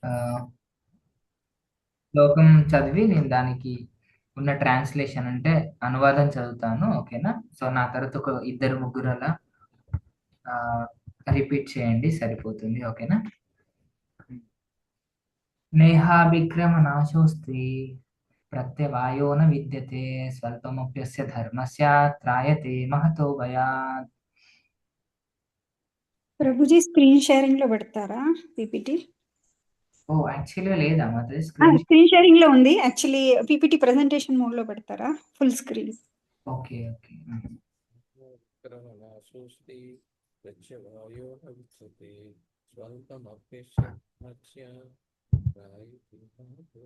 ఆ, శ్లోకం చదివి నేను దానికి ఉన్న ట్రాన్స్లేషన్ అంటే అనువాదం చదువుతాను. ఓకేనా? సో నా తర్వాత ఒక ఇద్దరు ముగ్గురు అలా రిపీట్ చేయండి, సరిపోతుంది. ఓకేనా? నేహాభిక్రమనాశోస్తి ప్రత్యవాయో న విద్యతే స్వల్పమప్యస్య ధర్మస్య త్రాయతే మహతో భయాత్. ప్రభుజీ స్క్రీన్ షేరింగ్ లో పెడతారా పీపీటీ? ఓ, యాక్చువల్గా లేదా మాది స్క్రీన్? స్క్రీన్ షేరింగ్ లో ఉంది, యాక్చువల్లీ పీపీటీ ప్రెజెంటేషన్ మోడ్ లో పెడతారా ఫుల్ స్క్రీన్? Okay okay. విక్రమణాశోస్తి ప్రత్యవాయో న విద్యతే స్వల్పమప్యస్య త్రాయతే మహతో.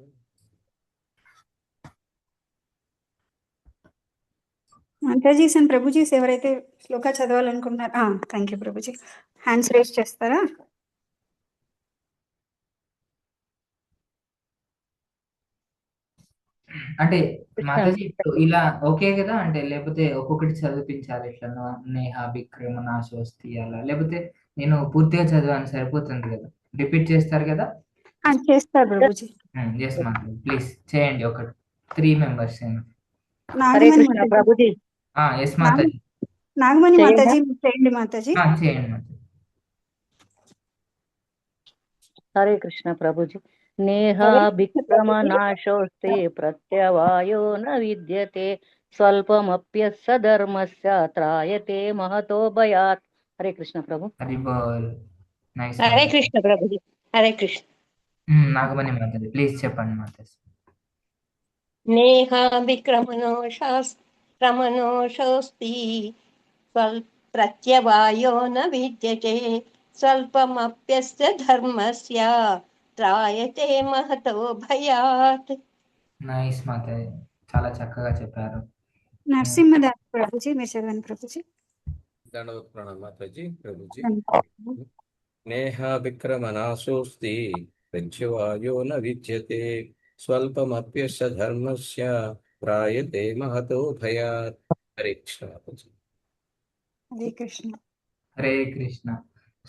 మాతాజీస్ అండ్ ప్రభుజీస్ ఎవరైతే శ్లోక చదవాలనుకుంటున్నారా, థ్యాంక్ యూ ప్రభుజీ, హ్యాండ్స్ రేస్ చేస్తారా? అంటే మాతాజీ ఇప్పుడు ఇలా ఓకే కదా? అంటే లేకపోతే ఒక్కొక్కటి చదివించాలి ఇట్లా నేహ విక్రమ నాశోస్తి అలా, లేకపోతే నేను పూర్తిగా చదివాను సరిపోతుంది కదా? రిపీట్ చేస్తారు కదా? చేస్తారు ప్రభుజీ. ఎస్ మాతాజీ, ప్లీజ్ చేయండి. ఒక 3 మెంబర్స్. హరే నాగమణి కృష్ణ మాతాజీ, ప్రభుజీ ఎస్ మాతాజీ. నాగమణి చేయండి. మాతాజీ మీరు చేయండి మాతాజీ. చేయండి మాతాజీ. హరే కృష్ణ ప్రభుజీ. నేహాభిక్రమనాశోస్తి ప్రత్యవాయో న విద్యతే స్వల్పమప్యస్య ధర్మస్య త్రాయతే మహతో భయాత్. హరే కృష్ణ ప్రభు. హరి బోల్. నైస్. హరే కృష్ణ ప్రభుజీ. హరే కృష్ణ. నాగమణి మాతాజీ ప్లీజ్ చెప్పండి మాతాజీ. నేహా విక్రమణోషోస్తి ప్రత్యవాయో న విద్యతే స్వల్పమప్యస్య ధర్మస్య త్రాయతే మహతో భయాత్. నైస్ మాతాజీ, చాలా చక్కగా చెప్పారు. నరసింహదాస్ ప్రభుజీ మీరు చదవండి ప్రభుజీ. దండవత్ ప్రణామ మాతాజీ. ప్రభుజీ నేహా విక్రమణాశోస్తి ప్రత్యవాయో న విద్యతే స్వల్పమప్యస్య ధర్మస్య త్రాయతే మహతో భయాత్. హరే కృష్ణ మాతాజీ. Hare Krishna. Hare Krishna.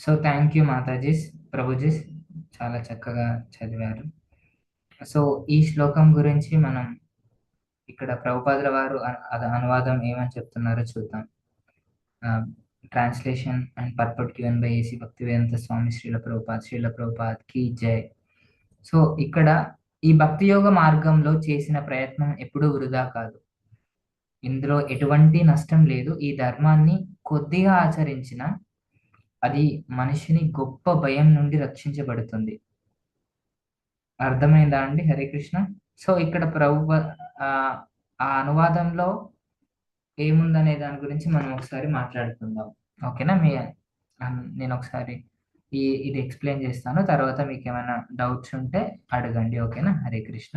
So thank you మాతాజీస్, ప్రభుజీస్, చాలా చక్కగా చదివారు. సో ఈ శ్లోకం గురించి మనం ఇక్కడ ప్రభుపాదుల వారు అనువాదం ఏమని చెప్తున్నారో చూద్దాం. Translation and purport given by A C Bhaktivedanta Swami Srila Prabhupad కి జై. సో ఇక్కడ ఈ భక్తి యోగ మార్గంలో చేసిన ప్రయత్నం ఎప్పుడూ వృధా కాదు. ఇందులో ఎటువంటి నష్టం లేదు. ఈ ధర్మాన్ని కొద్దిగా ఆచరించిన అది మనిషిని గొప్ప భయం నుండి రక్షించబడుతుంది. అర్థమైందా అండి? హరే కృష్ణ. సో ఇక్కడ ఆ అనువాదంలో ఏముందనే దాని గురించి మనం ఒకసారి మాట్లాడుకుందాం. ఓకేనా? నేను ఒకసారి ఇది ఎక్స్ప్లెయిన్ చేస్తాను, తర్వాత మీకు ఏమైనా డౌట్స్ ఉంటే అడగండి. ఓకేనా? హరే కృష్ణ.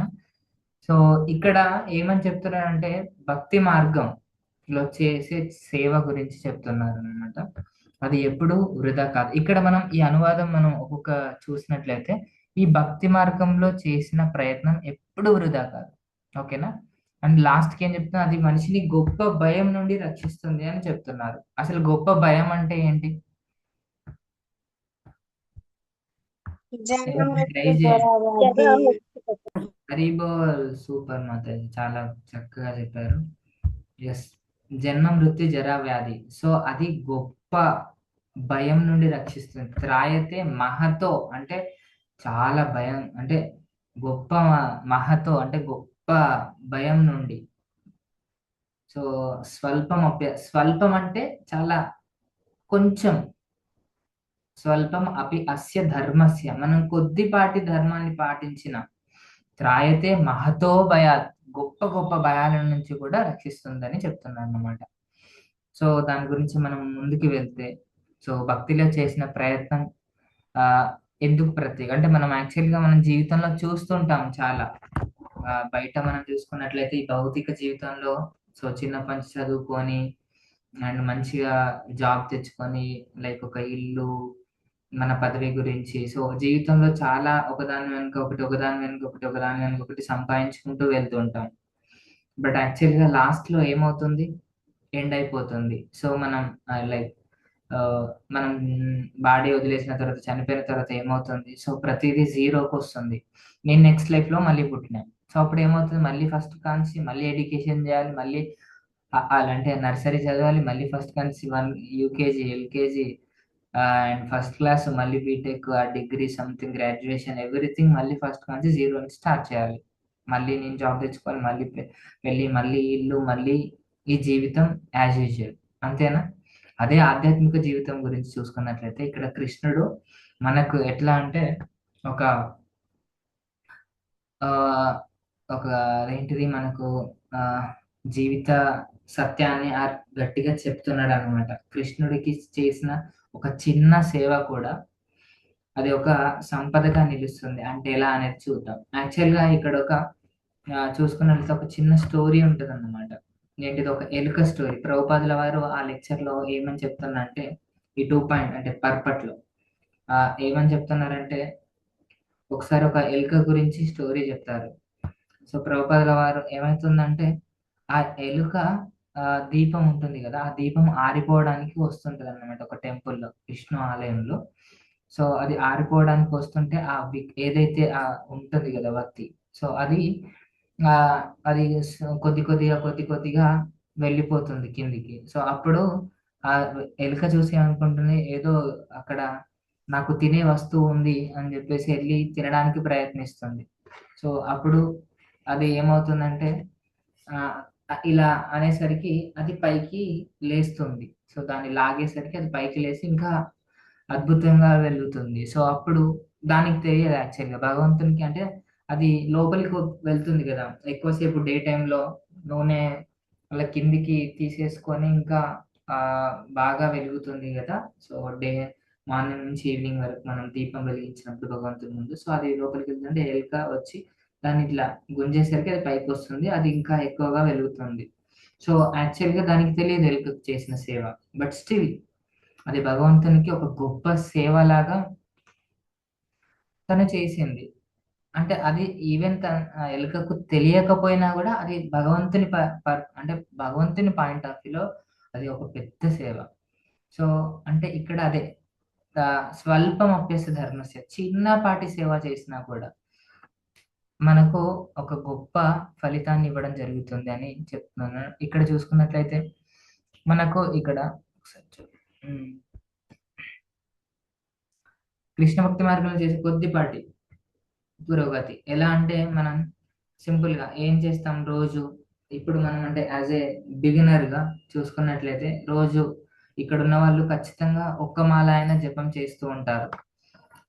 సో ఇక్కడ ఏమని చెప్తున్నారంటే భక్తి మార్గంలో చేసే సేవ గురించి చెప్తున్నారు అనమాట. అది ఎప్పుడు వృధా కాదు. ఇక్కడ మనం ఈ అనువాదం మనం ఒక్కొక్క చూసినట్లయితే ఈ భక్తి మార్గంలో చేసిన ప్రయత్నం ఎప్పుడు వృధా కాదు. ఓకేనా? అండ్ లాస్ట్కి ఏం చెప్తున్నా, అది మనిషిని గొప్ప భయం నుండి రక్షిస్తుంది అని చెప్తున్నారు. అసలు గొప్ప భయం అంటే ఏంటి? ట్రై చేయండి. హరిబోల్. సూపర్ మాతాజీ, చాలా చక్కగా చెప్పారు. ఎస్, జన్మ మృత్యు జరా వ్యాధి. సో అది గొప్ప భయం నుండి రక్షిస్తుంది. త్రాయతే మహతో అంటే చాలా భయం, అంటే గొప్ప మహతో అంటే గొప్ప భయం నుండి. సో స్వల్పం అంటే చాలా కొంచెం. స్వల్పం అపి అస్య ధర్మస్య, మనం కొద్దిపాటి ధర్మాన్ని పాటించిన త్రాయతే మహతో భయాత్, గొప్ప గొప్ప భయాల నుంచి కూడా రక్షిస్తుందని చెప్తున్నాను అన్నమాట. సో దాని గురించి మనం ముందుకు వెళ్తే, సో భక్తిలో చేసిన ప్రయత్నం ఆ ఎందుకు ప్రత్యేక అంటే మనం యాక్చువల్గా మనం జీవితంలో చూస్తుంటాం చాలా. బయట మనం చూసుకున్నట్లయితే ఈ భౌతిక జీవితంలో సో చిన్నప్పటి నుంచి చదువుకొని అండ్ మంచిగా జాబ్ తెచ్చుకొని లైక్ ఒక ఇల్లు, మన పదవి గురించి, సో జీవితంలో చాలా ఒకదాని వెనుక ఒకటి, ఒకదాని వెనుక ఒకటి, ఒకదాని వెనుక ఒకటి సంపాదించుకుంటూ వెళ్తూ ఉంటాం. బట్ యాక్చువల్గా లాస్ట్లో ఏమవుతుంది? ఎండ్ అయిపోతుంది. సో మనం లైక్ మనం బాడీ వదిలేసిన తర్వాత చనిపోయిన తర్వాత ఏమవుతుంది? సో ప్రతిదీ జీరోకి వస్తుంది. నేను నెక్స్ట్ లైఫ్లో మళ్ళీ పుట్టినా. సో అప్పుడు ఏమవుతుంది? మళ్ళీ ఫస్ట్ కాంచి మళ్ళీ ఎడ్యుకేషన్ చేయాలి, మళ్ళీ అంటే నర్సరీ చదవాలి, మళ్ళీ ఫస్ట్ కాంచి UKG, LKG and first class, మళ్ళీ B Tech, degree, something graduation, everything మళ్ళీ ఫస్ట్ కాంచి జీరో నుంచి స్టార్ట్ చేయాలి. మళ్ళీ నేను జాబ్ తెచ్చుకోవాలి, మళ్ళీ వెళ్ళి మళ్ళీ ఇల్లు, మళ్ళీ ఈ జీవితం యాజ్ యూజువల్. అంతేనా? అదే ఆధ్యాత్మిక జీవితం గురించి చూసుకున్నట్లయితే ఇక్కడ కృష్ణుడు మనకు ఎట్లా అంటే ఒక ఆ, ఒక ఏంటిది మనకు ఆ, జీవిత సత్యాన్ని గట్టిగా చెప్తున్నాడు అనమాట. కృష్ణుడికి చేసిన ఒక చిన్న సేవ కూడా అది ఒక సంపదగా నిలుస్తుంది. అంటే ఎలా అనేది చూద్దాం. యాక్చువల్గా ఇక్కడ ఒక చూసుకున్నట్లయితే ఒక చిన్న స్టోరీ ఉంటుంది అన్నమాట. ఏంటిది? ఒక ఎలుక స్టోరీ. ప్రభుపాదుల వారు ఆ లెక్చర్లో ఏమని చెప్తున్నారంటే ఈ 2 పాయింట్ అంటే పర్పట్లో ఏమని చెప్తున్నారంటే ఒకసారి ఒక ఎలుక గురించి స్టోరీ చెప్తారు. సో ప్రభుపాదుల వారు ఏమవుతుందంటే ఆ ఎలుక దీపం ఉంటుంది కదా, ఆ దీపం ఆరిపోవడానికి వస్తుంటది అన్నమాట ఒక టెంపుల్లో, విష్ణు ఆలయంలో. సో అది ఆరిపోవడానికి వస్తుంటే ఏదైతే ఉంటుంది కదా వత్తి, సో ఆ అది కొద్ది కొద్దిగా వెళ్ళిపోతుంది కిందికి. సో అప్పుడు ఆ ఎలుక చూసి ఏమనుకుంటుంది, ఏదో అక్కడ నాకు తినే వస్తువు ఉంది అని చెప్పేసి వెళ్ళి తినడానికి ప్రయత్నిస్తుంది. సో అప్పుడు అది ఏమవుతుందంటే ఆ, ఇలా అనేసరికి అది పైకి లేస్తుంది. సో దాన్ని లాగేసరికి అది పైకి లేసి ఇంకా అద్భుతంగా వెళ్తుంది. సో అప్పుడు దానికి తెలియదు యాక్చువల్గా భగవంతునికి, అంటే అది లోపలికి వెళ్తుంది కదా ఎక్కువసేపు డే టైంలో నూనె అలా కిందికి తీసేసుకొని ఇంకా ఆ బాగా వెలుగుతుంది కదా. సో మార్నింగ్ నుంచి ఈవినింగ్ వరకు మనం దీపం వెలిగించినప్పుడు భగవంతుని ముందు, సో అది లోపలికి వెళ్తుంటే ఎలుక వచ్చి దాన్ని ఇట్లా గుంజేసరికి అది పైకి వస్తుంది, అది ఇంకా ఎక్కువగా వెలుగుతుంది. సో యాక్చువల్గా దానికి తెలియదు ఎలుక చేసిన సేవ, బట్ స్టిల్ అది భగవంతునికి ఒక గొప్ప సేవ లాగా తను చేసింది. అంటే అది ఈవెన్ ఎలుకకు తెలియకపోయినా కూడా అది భగవంతుని అంటే భగవంతుని పాయింట్ ఆఫ్ వ్యూలో అది ఒక పెద్ద సేవ. సో అంటే ఇక్కడ అదే స్వల్పం అభ్యస ధర్మస్య, చిన్నపాటి సేవ చేసినా కూడా మనకు ఒక గొప్ప ఫలితాన్ని ఇవ్వడం జరుగుతుంది అని చెప్తున్నాను. ఇక్కడ చూసుకున్నట్లయితే మనకు ఇక్కడ కృష్ణ భక్తి మార్గంలో చేసే కొద్దిపాటి పురోగతి ఎలా అంటే మనం సింపుల్ గా ఏం చేస్తాం రోజు. ఇప్పుడు మనం అంటే యాజ్ ఏ బిగినర్ గా చూసుకున్నట్లయితే రోజు ఇక్కడ ఉన్న వాళ్ళు ఖచ్చితంగా ఒక్క మాల అయినా జపం చేస్తూ ఉంటారు.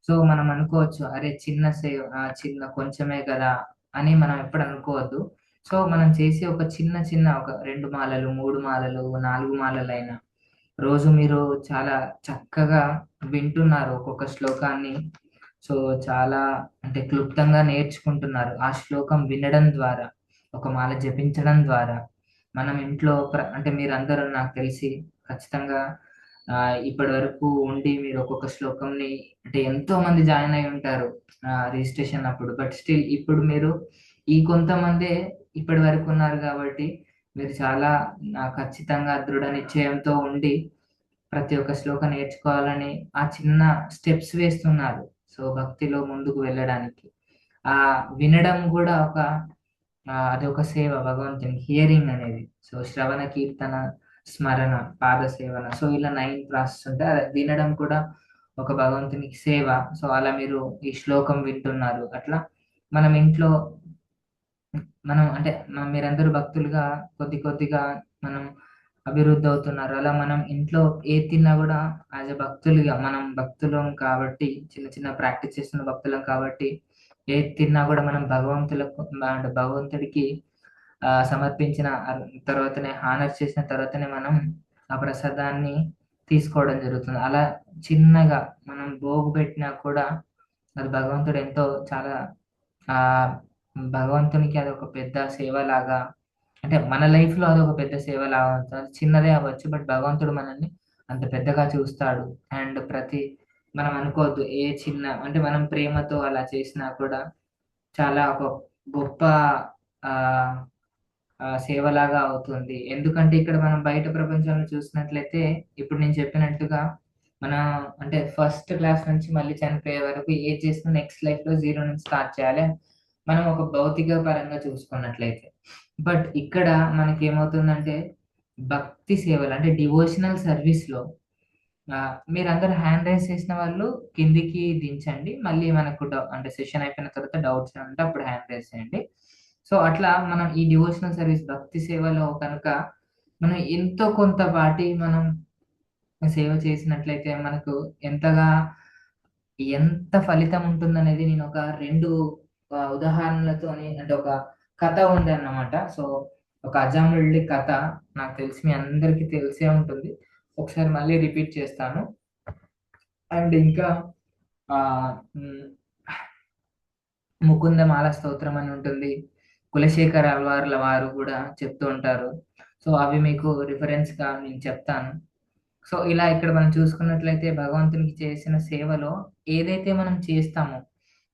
సో మనం అనుకోవచ్చు అరే చిన్న చిన్న కొంచెమే కదా అని మనం ఎప్పుడు అనుకోవద్దు. సో మనం చేసే ఒక చిన్న ఒక 2 మాలలు, 3 మాలలు, 4 మాలలైనా రోజు మీరు చాలా చక్కగా వింటున్నారు ఒక్కొక్క శ్లోకాన్ని. సో చాలా అంటే క్లుప్తంగా నేర్చుకుంటున్నారు. ఆ శ్లోకం వినడం ద్వారా, ఒక మాల జపించడం ద్వారా మనం ఇంట్లో అంటే మీరందరూ నాకు తెలిసి ఖచ్చితంగా ఇప్పటి వరకు ఉండి మీరు ఒక్కొక్క శ్లోకంని అంటే ఎంతో మంది జాయిన్ అయి ఉంటారు రిజిస్ట్రేషన్ అప్పుడు, బట్ స్టిల్ ఇప్పుడు మీరు ఈ కొంతమంది ఇప్పటి వరకు ఉన్నారు కాబట్టి మీరు చాలా ఖచ్చితంగా దృఢ నిశ్చయంతో ఉండి ప్రతి ఒక్క శ్లోకం నేర్చుకోవాలని ఆ చిన్న స్టెప్స్ వేస్తున్నారు. సో భక్తిలో ముందుకు వెళ్ళడానికి ఆ వినడం కూడా అది ఒక సేవ భగవంతుని, హియరింగ్ అనేది. సో శ్రవణ, కీర్తన, స్మరణ, పాద సేవన, సో ఇలా 9 ప్రాసెస్ ఉంటాయి. అది వినడం కూడా ఒక భగవంతునికి సేవ. సో అలా మీరు ఈ శ్లోకం వింటున్నారు. అట్లా మనం ఇంట్లో మనం అంటే మీరందరూ భక్తులుగా కొద్దిగా మనం అభివృద్ధి అవుతున్నారు. అలా మనం ఇంట్లో ఏ తిన్నా కూడా యాజ్ ఎ భక్తులుగా, మనం భక్తులం కాబట్టి చిన్న ప్రాక్టీస్ చేస్తున్న భక్తులం కాబట్టి ఏది తిన్నా కూడా మనం భగవంతుడికి సమర్పించిన తర్వాతనే, హానర్ చేసిన తర్వాతనే మనం ఆ ప్రసాదాన్ని తీసుకోవడం జరుగుతుంది. అలా చిన్నగా మనం భోగు పెట్టినా కూడా అది భగవంతుడు ఎంతో చాలా భగవంతునికి అది ఒక పెద్ద సేవ లాగా, అంటే మన లైఫ్ లో అది ఒక పెద్ద సేవ లాగా ఉంటుంది. చిన్నదే అవ్వచ్చు, బట్ భగవంతుడు మనల్ని అంత పెద్దగా చూస్తాడు. అండ్ మనం అనుకోవద్దు ఏ చిన్న అంటే మనం ప్రేమతో అలా చేసినా కూడా చాలా ఒక గొప్ప సేవలాగా అవుతుంది. ఎందుకంటే ఇక్కడ మనం బయట ప్రపంచంలో చూసినట్లయితే ఇప్పుడు నేను చెప్పినట్టుగా మన అంటే ఫస్ట్ క్లాస్ నుంచి మళ్ళీ చనిపోయే వరకు ఏది చేసినా నెక్స్ట్ లైఫ్ లో జీరో నుంచి స్టార్ట్ చేయాలి మనం ఒక భౌతిక పరంగా చూసుకున్నట్లయితే. బట్ ఇక్కడ మనకి ఏమవుతుందంటే భక్తి సేవలు అంటే డివోషనల్ సర్వీస్ లో మీరందరూ హ్యాండ్ రైజ్ చేసిన వాళ్ళు కిందికి దించండి. మళ్ళీ మనకు అంటే సెషన్ అయిపోయిన తర్వాత డౌట్స్ ఉంటే అప్పుడు హ్యాండ్ రైజ్ చేయండి. సో అట్లా మనం ఈ డివోషనల్ సర్వీస్ భక్తి సేవలో కనుక మనం ఎంతో కొంత వాటి మనం సేవ చేసినట్లయితే మనకు ఎంతగా ఎంత ఫలితం ఉంటుందనేది నేను ఒక 2 ఉదాహరణలతోని అంటే ఒక కథ ఉంది అన్నమాట. సో ఒక అజామిళుడి కథ నాకు తెలిసి మీ అందరికీ తెలిసే ఉంటుంది. ఒకసారి మళ్ళీ రిపీట్ చేస్తాను. అండ్ ఇంకా ఆ ముకుందమాల స్తోత్రం అని ఉంటుంది. కులశేఖర అల్వార్ల వారు కూడా చెప్తూ ఉంటారు. సో అవి మీకు రిఫరెన్స్ గా నేను చెప్తాను. సో ఇలా ఇక్కడ మనం చూసుకున్నట్లయితే భగవంతునికి చేసిన సేవలో ఏదైతే మనం చేస్తామో,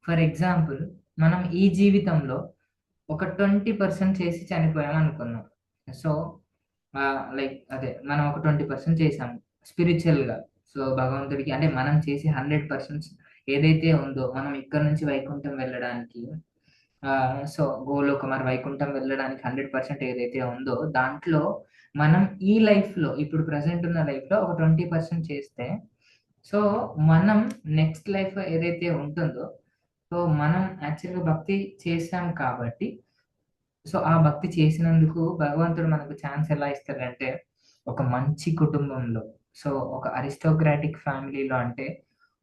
ఫర్ ఎగ్జాంపుల్ మనం ఈ జీవితంలో ఒక 20% చేసి చనిపోయాం అనుకున్నాం. సో లైక్ అదే మనం ఒక 20% చేసాము స్పిరిచువల్ గా. సో భగవంతుడికి అంటే మనం చేసి 100% ఏదైతే ఉందో మనం ఇక్కడ నుంచి వైకుంఠం వెళ్ళడానికి సో గోలోకం మరి వైకుంఠం వెళ్ళడానికి 100% ఏదైతే ఉందో దాంట్లో మనం ఈ లైఫ్ లో ఇప్పుడు ప్రజెంట్ ఉన్న లైఫ్ లో ఒక 20% చేస్తే సో మనం నెక్స్ట్ లైఫ్ ఏదైతే ఉంటుందో సో మనం యాక్చువల్గా భక్తి చేసాం కాబట్టి సో ఆ భక్తి చేసినందుకు భగవంతుడు మనకు ఛాన్స్ ఎలా ఇస్తాడంటే ఒక మంచి కుటుంబంలో సో ఒక అరిస్టోక్రాటిక్ ఫ్యామిలీలో అంటే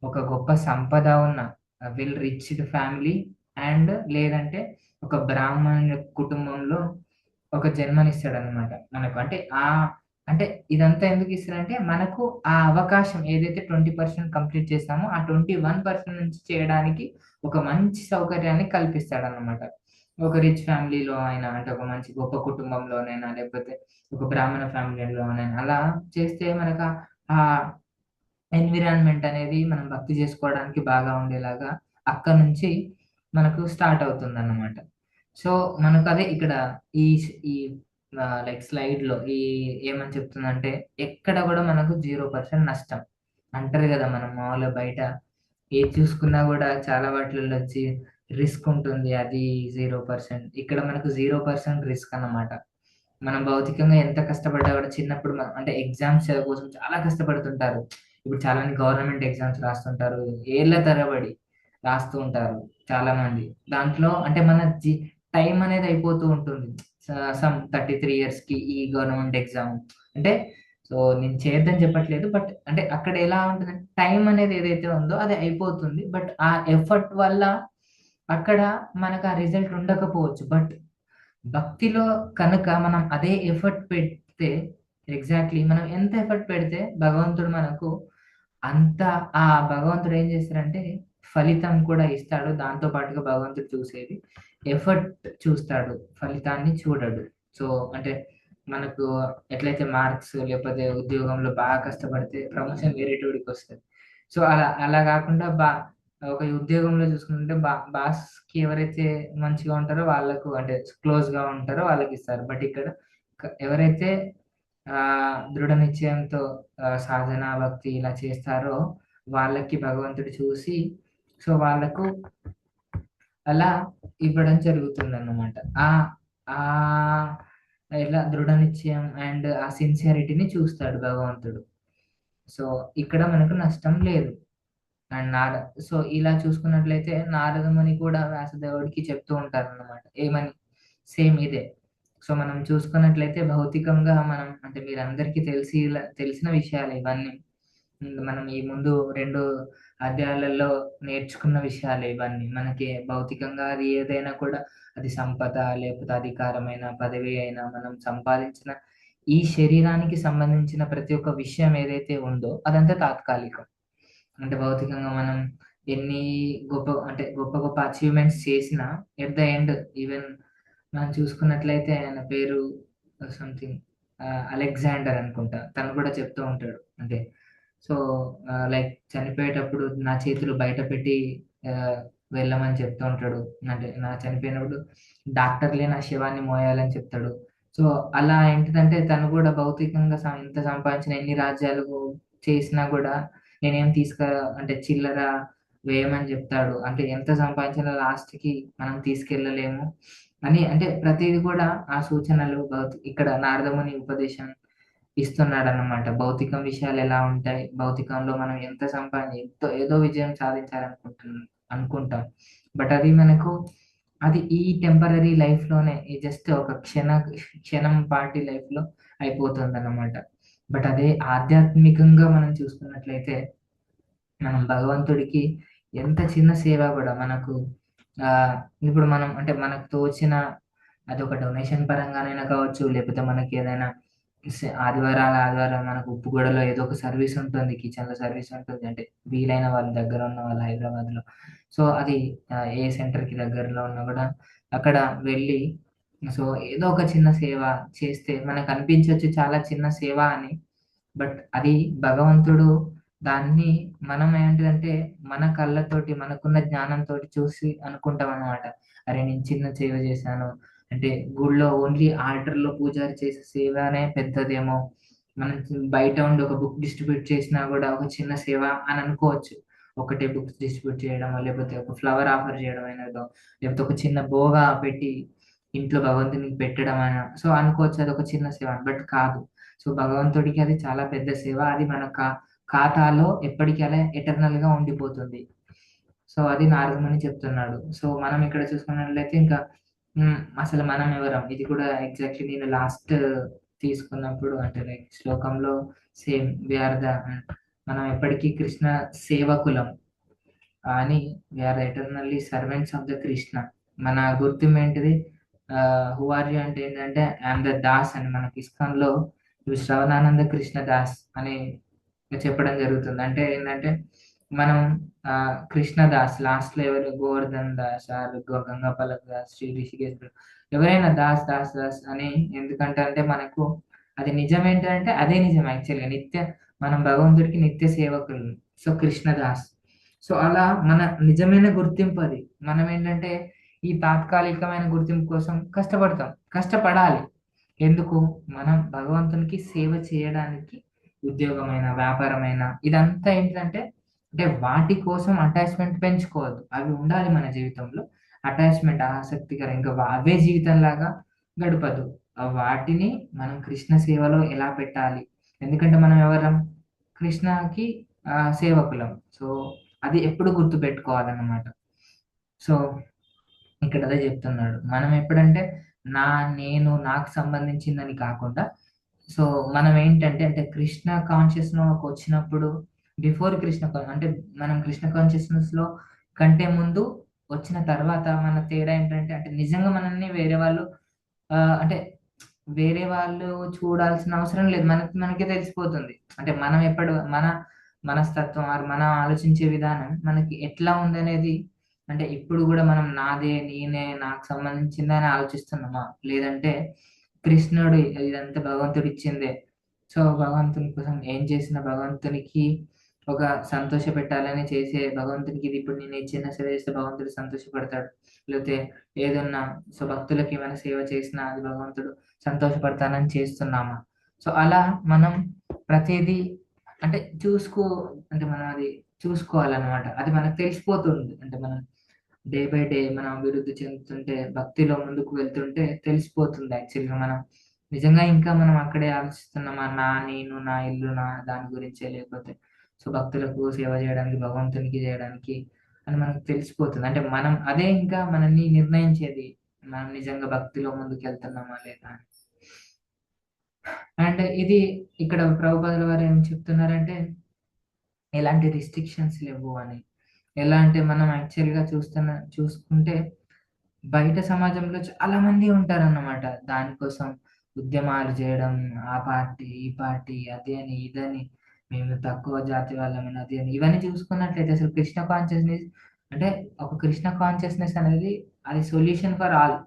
ఒక గొప్ప సంపద ఉన్న వెల్ రిచ్డ్ ఫ్యామిలీ అండ్ లేదంటే ఒక బ్రాహ్మణ కుటుంబంలో ఒక జన్మనిస్తాడు అనమాట మనకు. అంటే ఇదంతా ఎందుకు ఇస్తాడంటే మనకు ఆ అవకాశం ఏదైతే 20% కంప్లీట్ చేసామో ఆ 21% నుంచి చేయడానికి ఒక మంచి సౌకర్యాన్ని కల్పిస్తాడు అనమాట. ఒక రిచ్ ఫ్యామిలీలో అయినా అంటే ఒక మంచి గొప్ప కుటుంబంలోనైనా లేకపోతే ఒక బ్రాహ్మణ ఫ్యామిలీలోనైనా అలా చేస్తే మనకు ఆ ఎన్విరాన్మెంట్ అనేది మనం భక్తి చేసుకోవడానికి బాగా ఉండేలాగా అక్కడ నుంచి మనకు స్టార్ట్ అవుతుంది అన్నమాట. సో మనకు అదే ఇక్కడ ఈ ఈ లైక్ స్లైడ్ లో ఈ ఏమని చెప్తుందంటే ఎక్కడ కూడా మనకు 0% నష్టం అంటారు కదా. మనం మామూలుగా బయట ఏది చూసుకున్నా కూడా చాలా వాటిల్లో వచ్చి రిస్క్ ఉంటుంది, అది 0%. ఇక్కడ మనకు 0% రిస్క్ అన్నమాట. మనం భౌతికంగా ఎంత కష్టపడ్డా కూడా చిన్నప్పుడు అంటే ఎగ్జామ్స్ కోసం చాలా కష్టపడుతుంటారు. ఇప్పుడు చాలా మంది గవర్నమెంట్ ఎగ్జామ్స్ రాస్తుంటారు, ఏళ్ళ తరబడి రాస్తూ ఉంటారు చాలా మంది. దాంట్లో అంటే మన టైం అనేది అయిపోతూ ఉంటుంది. సమ్ 33 years కి ఈ గవర్నమెంట్ ఎగ్జామ్ అంటే సో నేను చేయొద్దని చెప్పట్లేదు. బట్ అంటే అక్కడ ఎలా ఉంటుంది టైం అనేది ఏదైతే ఉందో అది అయిపోతుంది. బట్ ఆ ఎఫర్ట్ వల్ల అక్కడ మనకు ఆ రిజల్ట్ ఉండకపోవచ్చు. బట్ భక్తిలో కనుక మనం అదే ఎఫర్ట్ పెడితే ఎగ్జాక్ట్లీ మనం ఎంత ఎఫర్ట్ పెడితే భగవంతుడు మనకు అంత ఆ భగవంతుడు ఏం చేస్తారంటే ఫలితం కూడా ఇస్తాడు. దాంతో పాటుగా భగవంతుడు చూసేది ఎఫర్ట్ చూస్తాడు, ఫలితాన్ని చూడడు. సో అంటే మనకు ఎట్లయితే మార్క్స్ లేకపోతే ఉద్యోగంలో బాగా కష్టపడితే ప్రమోషన్ వేరేటోడికి వస్తుంది. సో అలా కాకుండా ఒక ఉద్యోగంలో చూసుకుంటే బాస్ కి ఎవరైతే మంచిగా ఉంటారో వాళ్ళకు అంటే క్లోజ్ గా ఉంటారో వాళ్ళకి ఇస్తారు. బట్ ఇక్కడ ఎవరైతే దృఢ నిశ్చయంతో సాధన భక్తి ఇలా చేస్తారో వాళ్ళకి భగవంతుడు చూసి సో వాళ్ళకు అలా ఇవ్వడం జరుగుతుంది అన్నమాట. ఆ ఇలా దృఢ నిశ్చయం అండ్ ఆ సిన్సియారిటీని చూస్తాడు భగవంతుడు. సో ఇక్కడ మనకు నష్టం లేదు. అండ్ సో ఇలా చూసుకున్నట్లయితే నారదముని కూడా వ్యాసదేవుడికి చెప్తూ ఉంటారు అన్నమాట. ఏమని సేమ్ ఇదే. సో మనం చూసుకున్నట్లయితే భౌతికంగా మనం అంటే మీరందరికీ తెలిసిన విషయాలు ఇవన్నీ. మనం ఈ ముందు 2 అధ్యాయాలలో నేర్చుకున్న విషయాలు ఇవన్నీ. మనకి భౌతికంగా అది ఏదైనా కూడా అది సంపద లేకపోతే అధికారమైన పదవి అయినా మనం సంపాదించిన ఈ శరీరానికి సంబంధించిన ప్రతి ఒక్క విషయం ఏదైతే ఉందో అదంతా తాత్కాలికం. అంటే భౌతికంగా మనం ఎన్ని గొప్ప గొప్ప అచీవ్మెంట్స్ చేసినా ఎట్ ద ఎండ్ ఈవెన్ మనం చూసుకున్నట్లయితే ఆయన పేరు సంథింగ్ అలెగ్జాండర్ అనుకుంటా, తను కూడా చెప్తూ ఉంటాడు. అంటే సో లైక్ చనిపోయేటప్పుడు నా చేతులు బయట పెట్టి వెళ్ళమని చెప్తూ ఉంటాడు. అంటే నా చనిపోయినప్పుడు డాక్టర్లే నా శవాన్ని మోయాలని చెప్తాడు. సో అలా ఏంటిదంటే తను కూడా భౌతికంగా ఎంత సంపాదించిన ఎన్ని రాజ్యాలు చేసినా కూడా నేనేం అంటే చిల్లర వేయమని చెప్తాడు. అంటే ఎంత సంపాదించినా లాస్ట్ కి మనం తీసుకెళ్ళలేము అని, అంటే ప్రతిది కూడా ఆ సూచనలు ఇక్కడ నారదముని ఉపదేశం ఇస్తున్నాడు అన్నమాట. భౌతికం విషయాలు ఎలా ఉంటాయి, భౌతికంలో మనం ఎంత ఏదో విజయం అనుకుంటాం, బట్ అది మనకు అది ఈ టెంపరీ లైఫ్ లోనే, ఈ జస్ట్ ఒక క్షణం పార్టీ లైఫ్ లో అయిపోతుంది అన్నమాట. బట్ అదే ఆధ్యాత్మికంగా మనం చూసుకున్నట్లయితే మనం భగవంతుడికి ఎంత చిన్న సేవ కూడా మనకు ఆ ఇప్పుడు మనం అంటే మనకు తోచిన అది ఒక డొనేషన్ పరంగానైనా కావచ్చు, లేకపోతే మనకి ఏదైనా ఆదివారం మనకు ఉప్పుగూడలో ఏదో ఒక సర్వీస్ ఉంటుంది, కిచెన్ లో సర్వీస్ ఉంటుంది, అంటే వీలైన వాళ్ళ దగ్గర ఉన్న వాళ్ళు హైదరాబాద్ లో. సో అది ఏ సెంటర్ కి దగ్గరలో ఉన్నా కూడా అక్కడ వెళ్ళి సో ఏదో ఒక చిన్న సేవ చేస్తే మనకు అనిపించవచ్చు చాలా చిన్న సేవ అని, బట్ అది భగవంతుడు దాన్ని మనం ఏంటంటే మన కళ్ళతోటి మనకున్న జ్ఞానంతో చూసి అనుకుంటాం అనమాట. అరే నేను చిన్న సేవ చేశాను అంటే, గుళ్ళో ఓన్లీ ఆల్టర్ లో పూజారి చేసే సేవనే పెద్దదేమో, మనం బయట ఉండి ఒక బుక్ డిస్ట్రిబ్యూట్ చేసినా కూడా ఒక చిన్న సేవ అని అనుకోవచ్చు. ఒకటే బుక్స్ డిస్ట్రిబ్యూట్ చేయడం, లేకపోతే ఒక ఫ్లవర్ ఆఫర్ చేయడం అయినదో, లేకపోతే ఒక చిన్న బోగా పెట్టి ఇంట్లో భగవంతునికి పెట్టడం అయినా సో అనుకోవచ్చు అది ఒక చిన్న సేవ, బట్ కాదు. సో భగవంతుడికి అది చాలా పెద్ద సేవ, అది మన ఖాతాలో ఎప్పటికీ అలా ఎటర్నల్ గా ఉండిపోతుంది. సో అది నారదముని చెప్తున్నాడు. సో మనం ఇక్కడ చూసుకున్నట్లయితే ఇంకా అసలు మనం ఎవరం, ఇది కూడా ఎగ్జాక్ట్లీ నేను లాస్ట్ తీసుకున్నప్పుడు అంటే లైక్ శ్లోకంలో సేమ్ మనం ఎప్పటికీ కృష్ణ సేవకులం అని, we are eternally servants of the Krishna. మన గుర్తింపు ఏంటిది, హూ ఆర్ యు అంటే ఏంటంటే ఐఎమ్ ద దాస్ అని మనకి ఇస్కాన్ లో శ్రవణానంద కృష్ణ దాస్ అని చెప్పడం జరుగుతుంది. అంటే ఏంటంటే మనం కృష్ణదాస్ లాస్ట్ లో ఎవరు గోవర్ధన్ దాస్ ఆర్ గంగాపలక్ దాస్ శ్రీ రిషికేశ్ ఎవరైనా దాస్ దాస్ దాస్ అని ఎందుకంటే అంటే మనకు అది నిజం ఏంటంటే అదే నిజం యాక్చువల్గా మనం భగవంతుడికి నిత్య సేవకులు. సో కృష్ణదాస్. సో అలా మన నిజమైన గుర్తింపు అది. మనం ఏంటంటే ఈ తాత్కాలికమైన గుర్తింపు కోసం కష్టపడాలి. ఎందుకు, మనం భగవంతునికి సేవ చేయడానికి, ఉద్యోగమైన వ్యాపారమైన ఇదంతా ఏంటంటే అంటే వాటి కోసం అటాచ్మెంట్ పెంచుకోవద్దు, అవి ఉండాలి మన జీవితంలో. అటాచ్మెంట్ ఆసక్తికర ఇంకా అవే జీవితంలాగా గడపదు. వాటిని మనం కృష్ణ సేవలో ఎలా పెట్టాలి, ఎందుకంటే మనం ఎవరం కృష్ణకి సేవకులం. సో అది ఎప్పుడు గుర్తు పెట్టుకోవాలన్నమాట. సో ఇక్కడ అదే చెప్తున్నాడు, మనం ఎప్పుడంటే నేను నాకు సంబంధించిందని కాకుండా, సో మనం ఏంటంటే అంటే కృష్ణ కాన్షియస్నెస్ వచ్చినప్పుడు బిఫోర్ అంటే మనం కృష్ణ కాన్షియస్నెస్ లో కంటే ముందు వచ్చిన తర్వాత మన తేడా ఏంటంటే అంటే నిజంగా మనల్ని అంటే వేరే వాళ్ళు చూడాల్సిన అవసరం లేదు, మనకే తెలిసిపోతుంది. అంటే మనం మన మనస్తత్వం మనం ఆలోచించే విధానం మనకి ఎట్లా ఉందనేది, అంటే ఇప్పుడు కూడా మనం నాదే నేనే నాకు సంబంధించిందని ఆలోచిస్తున్నామా, లేదంటే కృష్ణుడు ఇదంతా భగవంతుడు ఇచ్చిందే, సో భగవంతుని కోసం ఏం చేసిన భగవంతునికి ఒక సంతోష పెట్టాలని చేసే భగవంతునికి ఇది ఇప్పుడు నేను చిన్న సేవ చేస్తే భగవంతుడు సంతోషపడతాడు, లేకపోతే ఏదన్నా సో భక్తులకి ఏమైనా సేవ చేసినా అది భగవంతుడు సంతోషపడతానని చేస్తున్నామా. సో అలా మనం ప్రతిదీ అంటే అంటే మనం అది చూసుకోవాలన్నమాట. అది మనకు తెలిసిపోతుంది. అంటే మనం డే బై డే మనం అభివృద్ధి చెందుతుంటే, భక్తిలో ముందుకు వెళ్తుంటే తెలిసిపోతుంది యాక్చువల్గా మనం నిజంగా ఇంకా మనం అక్కడే ఆలోచిస్తున్నామా, నేను నా ఇల్లు నా దాని గురించే, లేకపోతే సో భక్తులకు సేవ చేయడానికి భగవంతునికి చేయడానికి అని మనకు తెలిసిపోతుంది. అంటే మనం అదే ఇంకా మనల్ని నిర్ణయించేది, మనం నిజంగా భక్తిలో ముందుకు వెళ్తున్నామా లేదా అని. అండ్ ఇది ఇక్కడ ప్రభుపాదుల వారు ఏం చెప్తున్నారంటే ఎలాంటి రిస్ట్రిక్షన్స్ లేవు అని. ఎలా అంటే మనం యాక్చువల్గా చూసుకుంటే బయట సమాజంలో చాలా మంది ఉంటారన్నమాట, దానికోసం ఉద్యమాలు చేయడం, ఆ పార్టీ ఈ పార్టీ అది అని ఇదని, మేము తక్కువ జాతి వాళ్ళమని అది అని, ఇవన్నీ చూసుకున్నట్లయితే అసలు కృష్ణ కాన్షియస్నెస్ అంటే ఒక కృష్ణ కాన్షియస్నెస్ అనేది అది సొల్యూషన్ ఫర్ ఆల్.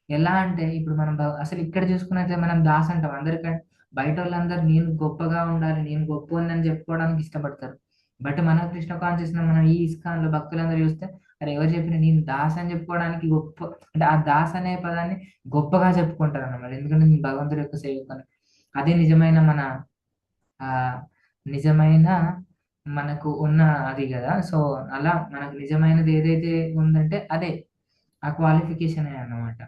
ఎలా అంటే ఇప్పుడు మనం అసలు ఇక్కడ చూసుకున్నట్లయితే మనం దాస్ అంటాం, అందరికంటే బయట వాళ్ళందరూ నేను గొప్పగా ఉండాలి, నేను గొప్ప అని చెప్పుకోవడానికి ఇష్టపడతారు. బట్ మన కృష్ణ కాన్షియస్నెస్ మనం ఈ ఇస్కాన్ లో భక్తులందరూ చూస్తే అరే ఎవరు చెప్పిన నేను దాస్ అని చెప్పుకోవడానికి గొప్ప, అంటే ఆ దాస్ అనే పదాన్ని గొప్పగా చెప్పుకుంటారు అన్నమాట, ఎందుకంటే నేను భగవంతుడి యొక్క సేవకుని. అదే నిజమైన మన ఆ నిజమైన మనకు ఉన్న అది కదా. సో అలా మనకు నిజమైనది ఏదైతే ఉందంటే అదే ఆ క్వాలిఫికేషన్ అన్నమాట.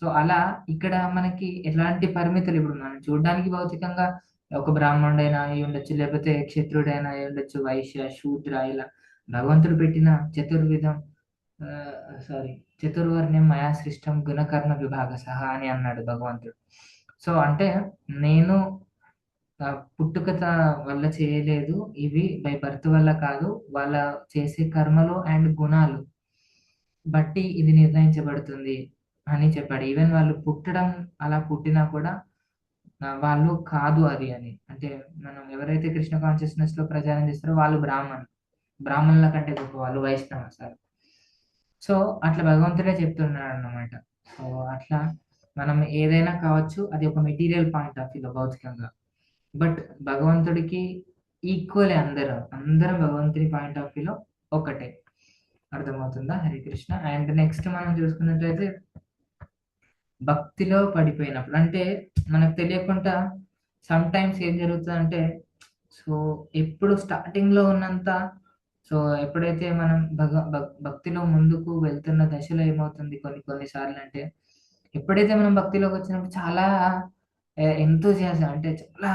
సో అలా ఇక్కడ మనకి ఎలాంటి పరిమితులు, ఇప్పుడు మనం చూడడానికి భౌతికంగా ఒక బ్రాహ్మణుడైనా అయి ఉండొచ్చు, లేకపోతే క్షత్రుడైనా అయి ఉండొచ్చు, వైశ్య శూద్ర, ఇలా భగవంతుడు పెట్టిన చతుర్విధం సారీ చతుర్వర్ణ్యం మయా సృష్టం గుణకర్మ విభాగ సహా అని అన్నాడు భగవంతుడు. సో అంటే నేను పుట్టుకత వల్ల చేయలేదు, ఇవి బై బర్త్ వల్ల కాదు, వాళ్ళ చేసే కర్మలు అండ్ గుణాలు బట్టి ఇది నిర్ణయించబడుతుంది అని చెప్పాడు. ఈవెన్ వాళ్ళు పుట్టడం అలా పుట్టినా కూడా వాళ్ళు కాదు అది అని. అంటే మనం ఎవరైతే కృష్ణ కాన్షియస్నెస్ లో ప్రచారం చేస్తారో వాళ్ళు బ్రాహ్మణుల కంటే గొప్ప వాళ్ళు వైష్ణవ సార్. సో అట్లా భగవంతుడే చెప్తున్నాడు అన్నమాట. సో అట్లా మనం ఏదైనా కావచ్చు, అది ఒక మెటీరియల్ పాయింట్ ఆఫ్ వ్యూలో భౌతికంగా, బట్ భగవంతుడికి ఈక్వలే అందరం భగవంతుడి పాయింట్ ఆఫ్ వ్యూలో ఒకటే. అర్థమవుతుందా? హరే కృష్ణ. అండ్ నెక్స్ట్ మనం చూసుకున్నట్లయితే భక్తిలో పడిపోయినప్పుడు, అంటే మనకు తెలియకుండా సమ్ టైమ్స్ ఏం జరుగుతుందంటే, సో ఎప్పుడు స్టార్టింగ్ లో ఉన్నంత, సో ఎప్పుడైతే మనం భక్తిలో ముందుకు వెళ్తున్న దశలో ఏమవుతుంది కొన్నిసార్లు అంటే, ఎప్పుడైతే మనం భక్తిలోకి వచ్చినప్పుడు చాలా ఎంతోజియాజం, అంటే చాలా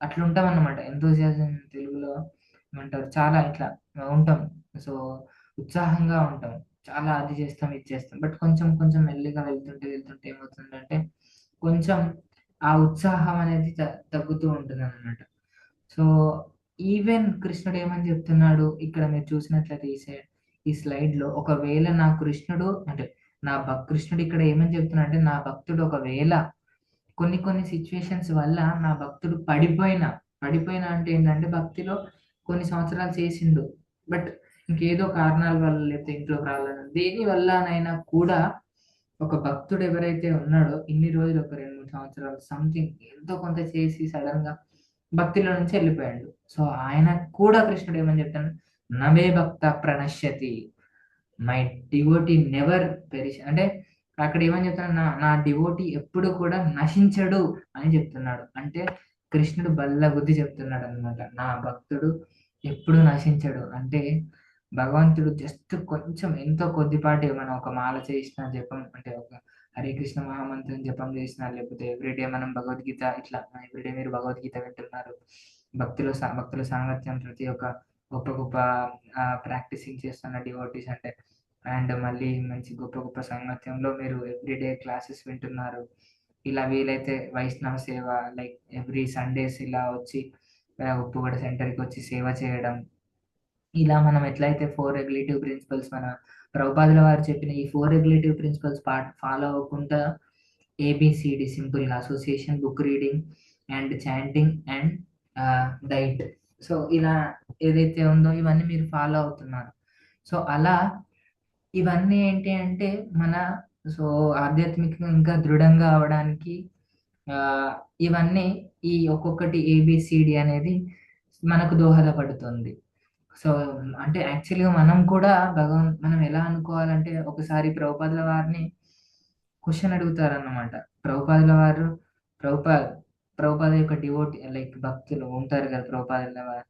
అట్లా ఉంటాం అన్నమాట. ఎంతోజియాజం తెలుగులో ఏమంటారు, చాలా ఇట్లా ఉంటాం. సో ఉత్సాహంగా ఉంటాం, చాలా అది చేస్తాం ఇది చేస్తాం. బట్ కొంచెం కొంచెం మెల్లిగా వెళ్తుంటే ఏమవుతుందంటే కొంచెం ఆ ఉత్సాహం అనేది తగ్గుతూ ఉంటుంది అన్నమాట. సో ఈవెన్ కృష్ణుడు ఏమని చెప్తున్నాడు ఇక్కడ మీరు చూసినట్లయితే ఈ స్లైడ్ లో, ఒకవేళ నా కృష్ణుడు అంటే కృష్ణుడు ఇక్కడ ఏమని చెప్తున్నా అంటే, నా భక్తుడు ఒకవేళ కొన్ని సిచ్యువేషన్స్ వల్ల నా భక్తుడు పడిపోయినా అంటే ఏంటంటే భక్తిలో కొన్ని సంవత్సరాలు చేసిండు, బట్ ఇంకేదో కారణాల వల్ల, లేకపోతే ఇంట్లో ప్రాబ్లం, దేని వల్లనైనా కూడా ఒక భక్తుడు ఎవరైతే ఉన్నాడో ఇన్ని రోజులు ఒక 2-3 సంవత్సరాలు సంథింగ్ ఎంతో కొంత చేసి సడన్ గా భక్తిలో నుంచి వెళ్ళిపోయాడు. సో ఆయన కూడా కృష్ణుడు ఏమని చెప్తాడు, నమే భక్త ప్రణశ్యతి, మై డివోటీ నెవర్ పెరిష్, అంటే అక్కడ ఏమని చెప్తున్నాడు, నా డివోటీ ఎప్పుడు కూడా నశించడు అని చెప్తున్నాడు. అంటే కృష్ణుడు బల్ల బుద్ధి చెప్తున్నాడు అనమాట, నా భక్తుడు ఎప్పుడు నశించడు. అంటే భగవంతుడు జస్ట్ కొంచెం ఎంతో కొద్దిపాటి, మనం ఒక మాల చేసిన జపం, అంటే ఒక హరే కృష్ణ మహామంత్రం జపం చేసిన, లేకపోతే ఎవ్రీడే మనం భగవద్గీత, ఇట్లా ఎవ్రీడే మీరు భగవద్గీత వింటున్నారు, భక్తుల సాంగత్యం, ప్రతి ఒక్క గొప్ప ప్రాక్టీసింగ్ చేస్తున్న డివోటీస్ అంటే, అండ్ మళ్ళీ మంచి గొప్ప సాంగత్యంలో మీరు ఎవ్రీడే క్లాసెస్ వింటున్నారు, ఇలా వీలైతే వైష్ణవ సేవ లైక్ ఎవ్రీ సండేస్ ఇలా వచ్చి ఉప్పుగడ సెంటర్కి వచ్చి సేవ చేయడం, ఇలా మనం ఎట్లయితే 4 రెగ్యులేటివ్ ప్రిన్సిపల్స్, మన ప్రభుపాదుల వారు చెప్పిన ఈ 4 రెగ్యులేటివ్ ప్రిన్సిపల్స్ ఫాలో అవ్వకుండా ఏబిసిడి సింపుల్ గా association, book reading and chanting and diet, so ఇలా ఏదైతే ఉందో ఇవన్నీ మీరు ఫాలో అవుతున్నారు. సో అలా ఇవన్నీ ఏంటి అంటే సో ఆధ్యాత్మికంగా ఇంకా దృఢంగా అవడానికి ఇవన్నీ ఈ ఒక్కొక్కటి ఏబిసిడి అనేది మనకు దోహదపడుతుంది. సో అంటే యాక్చువల్గా మనం కూడా మనం ఎలా అనుకోవాలంటే, ఒకసారి ప్రభుపాదుల వారిని క్వశ్చన్ అడుగుతారన్నమాట. ప్రభుపాద యొక్క డివోటీ లైక్ భక్తులు ఉంటారు కదా ప్రభుపాదుల వారు.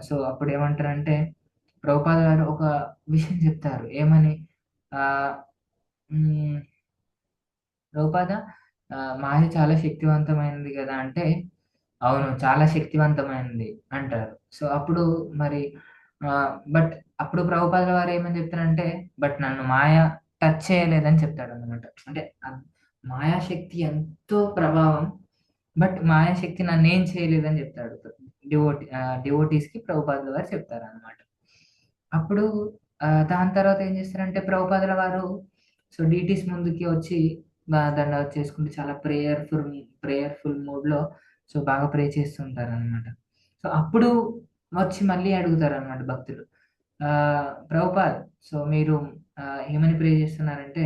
సో అప్పుడు ఏమంటారంటే, ప్రభుపాద గారు ఒక విషయం చెప్తారు, ఏమని, ప్రభుపాద మాయ చాలా శక్తివంతమైనది కదా అంటే, అవును చాలా శక్తివంతమైనది అంటారు. సో అప్పుడు మరి బట్ అప్పుడు ప్రభుపాదుల వారు ఏమని చెప్తారంటే, బట్ నన్ను మాయ టచ్ చేయలేదని చెప్తాడు అనమాట. అంటే మాయాశక్తి ఎంతో ప్రభావం, బట్ మాయాశక్తి నన్ను ఏం చేయలేదని చెప్తాడు డివోటీస్ కి ప్రభుపాదుల వారు చెప్తారు అనమాట. అప్పుడు దాని తర్వాత ఏం చేస్తారంటే ప్రభుపాదుల వారు సో డీటీస్ ముందుకి వచ్చి దండ చేసుకుంటూ చాలా ప్రేయర్ఫుల్ మూడ్ లో సో బాగా ప్రే చేస్తుంటారు అనమాట. సో అప్పుడు వచ్చి మళ్ళీ అడుగుతారు అనమాట భక్తులు, ప్రభుపాద్ సో మీరు ఏమని ప్రే చేస్తున్నారంటే,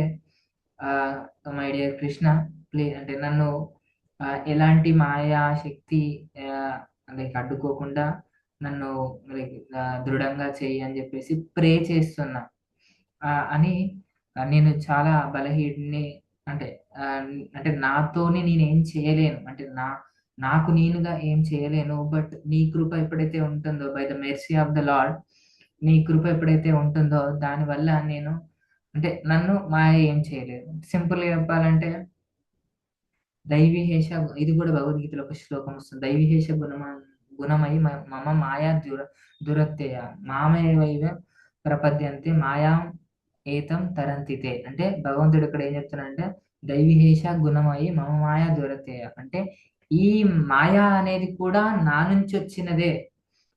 మై డియర్ కృష్ణ ప్లీజ్, అంటే నన్ను ఎలాంటి మాయా శక్తి లైక్ అడ్డుకోకుండా నన్ను లైక్ దృఢంగా చెయ్యి అని చెప్పేసి ప్రే చేస్తున్నా. అని నేను చాలా బలహీనుడిని, అంటే ఆ, అంటే నాతోని నేనేం చేయలేను, అంటే నాకు నేనుగా ఏం చేయలేను. బట్ నీ కృప ఎప్పుడైతే ఉంటుందో, by the mercy of the lord, నీ కృప ఎప్పుడైతే ఉంటుందో దానివల్ల నేను, అంటే నన్ను మాయ ఏం చేయలేదు. సింపుల్గా చెప్పాలంటే దైవీహేష, ఇది కూడా భగవద్గీతలో ఒక శ్లోకం వస్తుంది. దైవీహేష గుణమై మమ మాయా దురత్యయ మామేవైవ ప్రపద్యంతే మాయాం ఏతం తరంతితే. అంటే భగవంతుడు ఇక్కడ ఏం చెప్తున్నాడంటే దైవీహేష గుణమై మమ మాయా దురత్యయ, అంటే ఈ మాయా అనేది కూడా నా నుంచి వచ్చినదే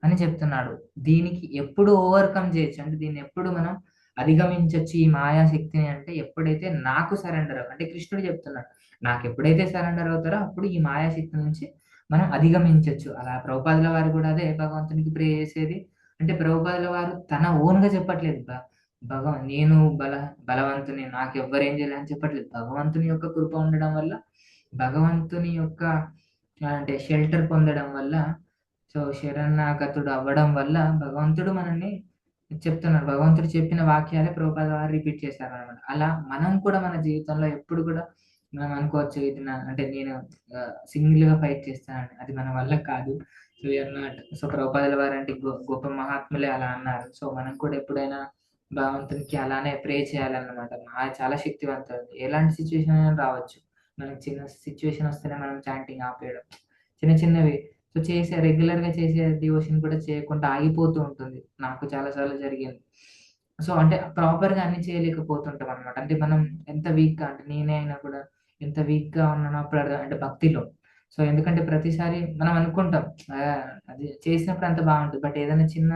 అని చెప్తున్నాడు. దీనికి ఎప్పుడు ఓవర్కమ్ చేయొచ్చు, అంటే దీన్ని ఎప్పుడు మనం అధిగమించవచ్చు ఈ మాయా శక్తిని, అంటే ఎప్పుడైతే నాకు సరెండర్, అంటే కృష్ణుడు చెప్తున్నాడు నాకు ఎప్పుడైతే సరెండర్ అవుతారో అప్పుడు ఈ మాయాశక్తి నుంచి మనం అధిగమించవచ్చు. అలా ప్రభుపాదుల వారు కూడా అదే భగవంతునికి ప్రే చేసేది. అంటే ప్రభుపాదుల వారు తన ఓన్ గా చెప్పట్లేదు, నేను బలవంతుని, నాకు ఎవ్వరు ఏం చేయాలని చెప్పట్లేదు. భగవంతుని యొక్క కృప ఉండడం వల్ల, భగవంతుని యొక్క అంటే షెల్టర్ పొందడం వల్ల, సో శరణాగతుడు అవ్వడం వల్ల భగవంతుడు మనల్ని చెప్తున్నాడు. భగవంతుడు చెప్పిన వాక్యాలే ప్రభుపాద వారు రిపీట్ చేశారు అనమాట. అలా మనం కూడా మన జీవితంలో ఎప్పుడు కూడా మనం అనుకోవచ్చు, ఇది అంటే నేను సింగిల్ గా ఫైట్ చేస్తానని, అది మన వల్ల కాదు. So you're not. సో ప్రభుపాదుల వారు అంటే గొప్ప మహాత్ములే అలా అన్నారు. సో మనం కూడా ఎప్పుడైనా భగవంతునికి అలానే ప్రే చేయాలన్నమాట. చాలా శక్తివంతం, ఎలాంటి సిచ్యువేషన్ అయినా రావచ్చు. మనకి చిన్న సిచ్యువేషన్ వస్తేనే మనం చాంటింగ్ ఆపేయడం, చిన్న చిన్నవి. సో రెగ్యులర్ గా చేసే డివోషన్ కూడా చేయకుండా ఆగిపోతూ ఉంటుంది. నాకు చాలా సార్లు జరిగింది. సో అంటే ప్రాపర్ గా అన్ని చేయలేకపోతుంటాం అనమాట. అంటే మనం ఎంత వీక్ గా, అంటే నేనే అయినా కూడా ఎంత వీక్ గా ఉన్నానో అప్పుడు అంటే భక్తిలో. సో ఎందుకంటే ప్రతిసారి మనం అనుకుంటాం అది చేసినప్పుడు అంత బాగుంటుంది, బట్ ఏదైనా చిన్న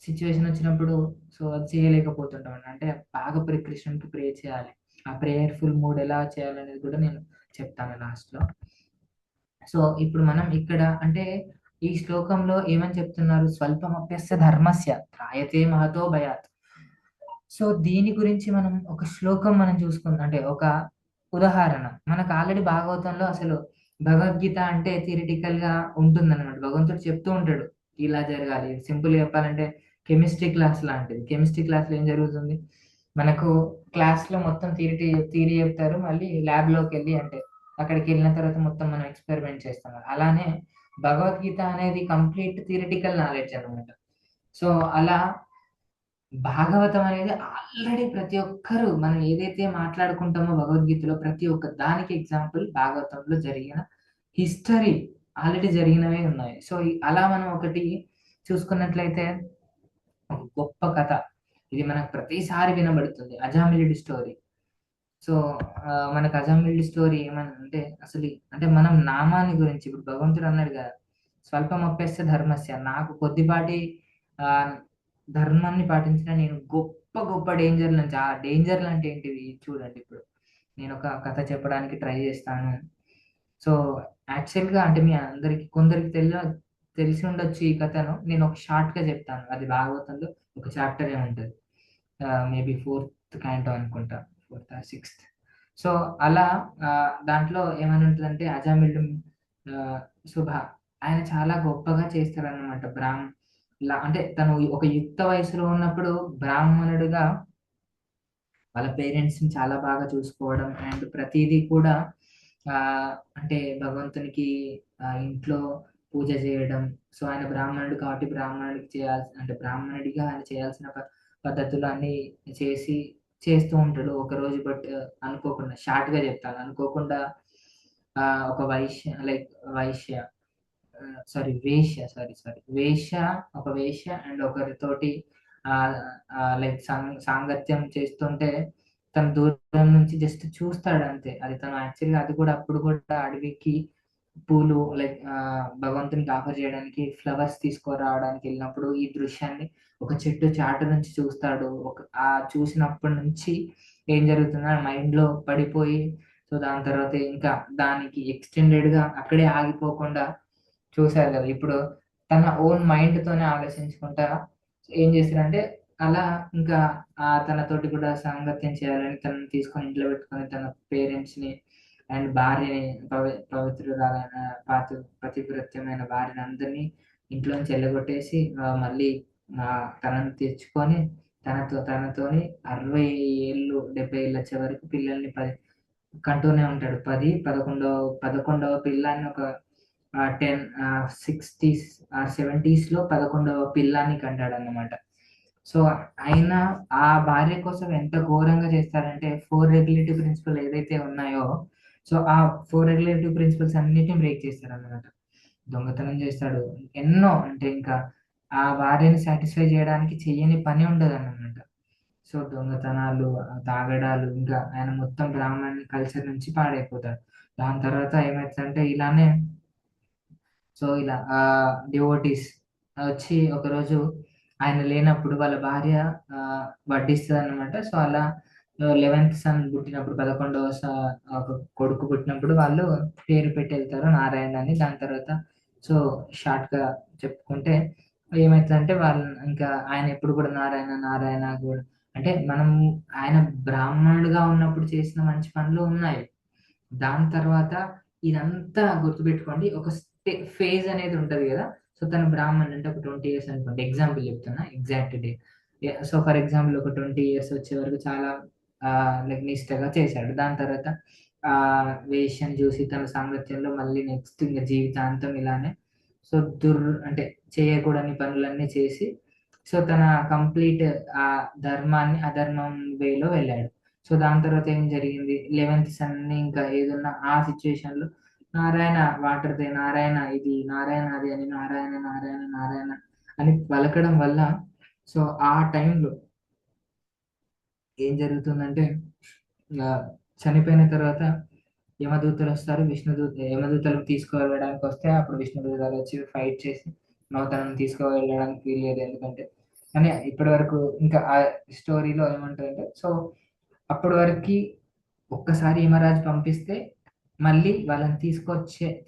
సిచ్యువేషన్ వచ్చినప్పుడు సో అది చేయలేకపోతుంటాం అండి. అంటే బాగా కృష్ణునికి ప్రే చేయాలి. ఆ ప్రేయర్ఫుల్ మూడ్ ఎలా చేయాలనేది కూడా నేను చెప్తాను లాస్ట్ లో. సో ఇప్పుడు మనం ఇక్కడ అంటే ఈ శ్లోకంలో ఏమని చెప్తున్నారు, స్వల్పమప్యస్య ధర్మస్య త్రాయతే మహతో భయాత్. సో దీని గురించి మనం ఒక శ్లోకం మనం చూసుకుందాం, అంటే ఒక ఉదాహరణ. మనకు ఆల్రెడీ భాగవతంలో అసలు భగవద్గీత అంటే థియరిటికల్ గా ఉంటుంది అనమాట. భగవంతుడు చెప్తూ ఉంటాడు ఇలా జరగాలి. సింపుల్ చెప్పాలంటే కెమిస్ట్రీ క్లాస్ లాంటిది. కెమిస్ట్రీ క్లాస్ లో ఏం జరుగుతుంది, మనకు క్లాస్ లో మొత్తం థియరీ చెప్తారు, మళ్ళీ ల్యాబ్ లోకి వెళ్ళి అంటే అక్కడికి వెళ్ళిన తర్వాత మొత్తం మనం ఎక్స్పెరిమెంట్ చేస్తాం. అలానే భగవద్గీత అనేది కంప్లీట్ థియరిటికల్ నాలెడ్జ్ అనమాట. సో అలా భాగవతం అనేది ఆల్రెడీ ప్రతి ఒక్కరు మనం ఏదైతే మాట్లాడుకుంటామో భగవద్గీతలో ప్రతి ఒక్క దానికి ఎగ్జాంపుల్ భాగవతంలో జరిగిన హిస్టరీ ఆల్రెడీ జరిగినవే ఉన్నాయి. సో అలా మనం ఒకటి చూసుకున్నట్లయితే ఒక గొప్ప కథ, ఇది మనకు ప్రతిసారి వినబడుతుంది, అజామిలుడి స్టోరీ. సో మనకు అజామిలుడి స్టోరీ ఏమనంటే అసలు అంటే మనం నామాన్ని గురించి, ఇప్పుడు భగవంతుడు అన్నాడు కదా స్వల్పమప్యస్య ధర్మస్య, నాకు కొద్దిపాటి ఆ ధర్మాన్ని పాటించిన నేను గొప్ప గొప్ప డేంజర్ల నుంచి, ఆ డేంజర్లు అంటే ఏంటివి చూడండి. ఇప్పుడు నేను ఒక కథ చెప్పడానికి ట్రై చేస్తాను. సో యాక్చువల్గా అంటే మీ అందరికి కొందరికి తెలిసి ఉండొచ్చు ఈ కథను. నేను ఒక షార్ట్ గా చెప్తాను. అది భాగవతంలో ఒక చాప్టర్ ఉంటుంది, మేబీ 4th క్యాంటో అనుకుంటా, 4th or 6th. సో అలా దాంట్లో ఏమని ఉంటుందంటే అజామిలుడు శుభ ఆయన చాలా గొప్పగా చేస్తారనమాట. అంటే తను ఒక యుక్త వయసులో ఉన్నప్పుడు బ్రాహ్మణుడిగా వాళ్ళ పేరెంట్స్ ని చాలా బాగా చూసుకోవడం, అండ్ ప్రతిదీ కూడా అంటే భగవంతునికి ఇంట్లో పూజ చేయడం. సో ఆయన బ్రాహ్మణుడు కాబట్టి బ్రాహ్మణుడికి అంటే బ్రాహ్మణుడిగా ఆయన చేయాల్సిన పద్ధతులు అన్ని చేస్తూ ఉంటాడు. ఒక రోజు బట్ అనుకోకుండా, షార్ట్ గా చెప్తాను, అనుకోకుండా ఒక వేశ్య ఒక వేశ్య అండ్ ఒకరితోటి లైక్ సాంగత్యం చేస్తుంటే తన దూరం నుంచి జస్ట్ చూస్తాడు అంతే. అది తను యాక్చువల్గా అది కూడా అప్పుడు కూడా అడవికి పూలు లైక్ భగవంతునికి ఆఫర్ చేయడానికి ఫ్లవర్స్ తీసుకురావడానికి వెళ్ళినప్పుడు ఈ దృశ్యాన్ని ఒక చెట్టు చాటు నుంచి చూస్తాడు. ఆ చూసినప్పటి నుంచి ఏం జరుగుతుందో మైండ్ లో పడిపోయి, సో దాని తర్వాత ఇంకా దానికి ఎక్స్టెండెడ్ గా అక్కడే ఆగిపోకుండా చూశారు కదా. ఇప్పుడు తన ఓన్ మైండ్ తోనే ఆలోచించుకుంటా ఏం చేశారంటే అలా ఇంకా తనతోటి కూడా సాంగత్యం చేయాలని తనని తీసుకొని ఇంట్లో పెట్టుకొని తన పేరెంట్స్ ని అండ్ భార్యని, పవిత్రురాలైన పతివ్రత్యమైన భార్యని అందరినీ ఇంట్లోంచి వెళ్ళగొట్టేసి మళ్ళీ తనని తెచ్చుకొని తనతోని 60 ఏళ్ళు 70 ఏళ్ళు వచ్చే వరకు పిల్లల్ని కంటూనే ఉంటాడు. 11వ పిల్లాన్ని ఒక 60s ఆర్ 70s లో 11వ పిల్లాన్ని కంటాడు అన్నమాట. సో ఆయన ఆ భార్య కోసం ఎంత ఘోరంగా చేస్తారంటే 4 రెగ్యులేటివ్ ప్రిన్సిపల్ ఏదైతే ఉన్నాయో, సో ఆ 4 రెగ్యులేటివ్ ప్రిన్సిపల్స్ అన్నిటిని బ్రేక్ చేస్తారు అన్నమాట. దొంగతనం చేస్తాడు, ఎన్నో, అంటే ఇంకా ఆ భార్యని సాటిస్ఫై చేయడానికి చెయ్యని పని ఉండదు అన్నమాట. సో దొంగతనాలు, తాగడాలు, ఇంకా ఆయన మొత్తం బ్రాహ్మణ్ కల్చర్ నుంచి పాడైపోతాడు. దాని తర్వాత ఏమవుతుందంటే ఇలానే, సో ఇలా డివోటీస్ వచ్చి ఒకరోజు ఆయన లేనప్పుడు వాళ్ళ భార్య వడ్డిస్తుంది అనమాట. సో అలా 11th సన్ పుట్టినప్పుడు, 11వ ఒక కొడుకు పుట్టినప్పుడు వాళ్ళు పేరు పెట్టి వెళ్తారు నారాయణ అని. దాని తర్వాత సో షార్ట్గా చెప్పుకుంటే ఏమవుతుందంటే వాళ్ళు ఇంకా ఆయన ఎప్పుడు కూడా నారాయణ నారాయణ కూడా, అంటే మనం ఆయన బ్రాహ్మణుడుగా ఉన్నప్పుడు చేసిన మంచి పనులు ఉన్నాయి. దాని తర్వాత ఇదంతా గుర్తుపెట్టుకోండి, ఒక ఫేజ్ అనేది ఉంటది కదా. సో తను బ్రాహ్మణ్ అంటే ఒక 20 years అనుకోండి, ఎగ్జాంపుల్ చెప్తున్నా, exact day. So for example ఒక 20 years వచ్చే వరకు చాలా లైక్ నిష్టగా చేశాడు. దాని తర్వాత ఆ వేష్యం చూసి తన సాంగత్యంలో మళ్ళీ నెక్స్ట్ ఇంకా జీవితాంతం ఇలానే సో అంటే చేయకూడని పనులన్నీ చేసి సో తన కంప్లీట్ ఆ ధర్మాన్ని అధర్మం వేలో వెళ్ళాడు. సో దాని తర్వాత ఏం జరిగింది, 11th సన్ని ఇంకా ఏదన్నా ఆ సిచ్యువేషన్ లో నారాయణ వాటర్ దే, నారాయణ ఇది, నారాయణ అది అని నారాయణ నారాయణ నారాయణ అని పలకడం వల్ల సో ఆ టైంలో ఏం జరుగుతుందంటే చనిపోయిన తర్వాత యమదూతలు వస్తారు, యమదూతలు తీసుకువెళ్ళడానికి వస్తే అప్పుడు విష్ణుదూతలు వచ్చి ఫైట్ చేసి నౌతనను తీసుకువెళ్ళడానికి వీల్లేదు, ఎందుకంటే కానీ ఇప్పటి వరకు ఇంకా ఆ స్టోరీలో ఏమంటారంటే సో అప్పటి వరకు ఒక్కసారి యమరాజు పంపిస్తే మళ్ళీ వాళ్ళని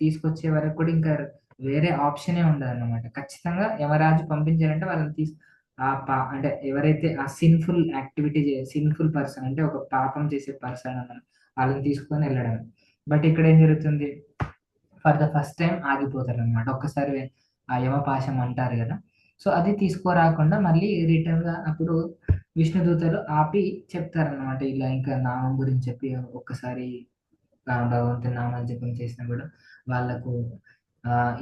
తీసుకొచ్చే వరకు కూడా ఇంకా వేరే ఆప్షనే ఉండదు అన్నమాట. ఖచ్చితంగా యమరాజు పంపించారంటే వాళ్ళని అంటే ఎవరైతే ఆ సిన్ఫుల్ యాక్టివిటీ సిన్ఫుల్ పర్సన్ అంటే ఒక పాపం చేసే పర్సన్ అన్నమాట, వాళ్ళని తీసుకొని వెళ్ళడం. బట్ ఇక్కడ ఏం జరుగుతుంది, ఫర్ ద ఫస్ట్ టైం ఆగిపోతారు అనమాట. ఒక్కసారి ఆ యమపాశం అంటారు కదా, సో అది తీసుకోరాకుండా మళ్ళీ రిటర్న్ గా అప్పుడు విష్ణుదూతలు ఆపి చెప్తారన్నమాట, ఇలా ఇంకా నామం గురించి చెప్పి ఒక్కసారి భగవంతుని నామం జపం చేసినా కూడా వాళ్ళకు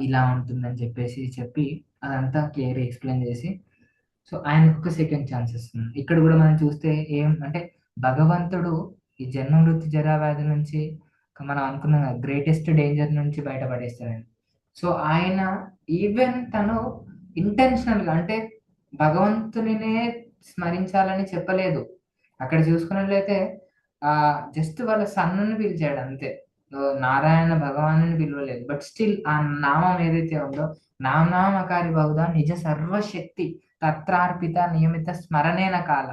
ఇలా ఉంటుందని చెప్పి అదంతా క్లియర్ ఎక్స్ప్లెయిన్ చేసి సో ఆయనకు ఒక సెకండ్ ఛాన్స్ ఇస్తుంది. ఇక్కడ కూడా మనం చూస్తే ఏం అంటే భగవంతుడు ఈ జన్మ మృత్యు జరా వ్యాధి నుంచి మనం అనుకున్నాం గ్రేటెస్ట్ డేంజర్ నుంచి బయటపడేస్తాడని. సో ఆయన ఈవెన్ తను ఇంటెన్షనల్ గా అంటే భగవంతునినే స్మరించాలని చెప్పలేదు. అక్కడ చూసుకున్నట్లయితే జస్ట్ వాళ్ళ సన్నుని పిలిచాడు అంతే, నారాయణ భగవాను పిలవలేదు. బట్ స్టిల్ ఆ నామం ఏదైతే ఉందో నామనామకారి బహుదా నిజ సర్వశక్తి తత్రార్పిత నియమిత స్మరణేన కాల.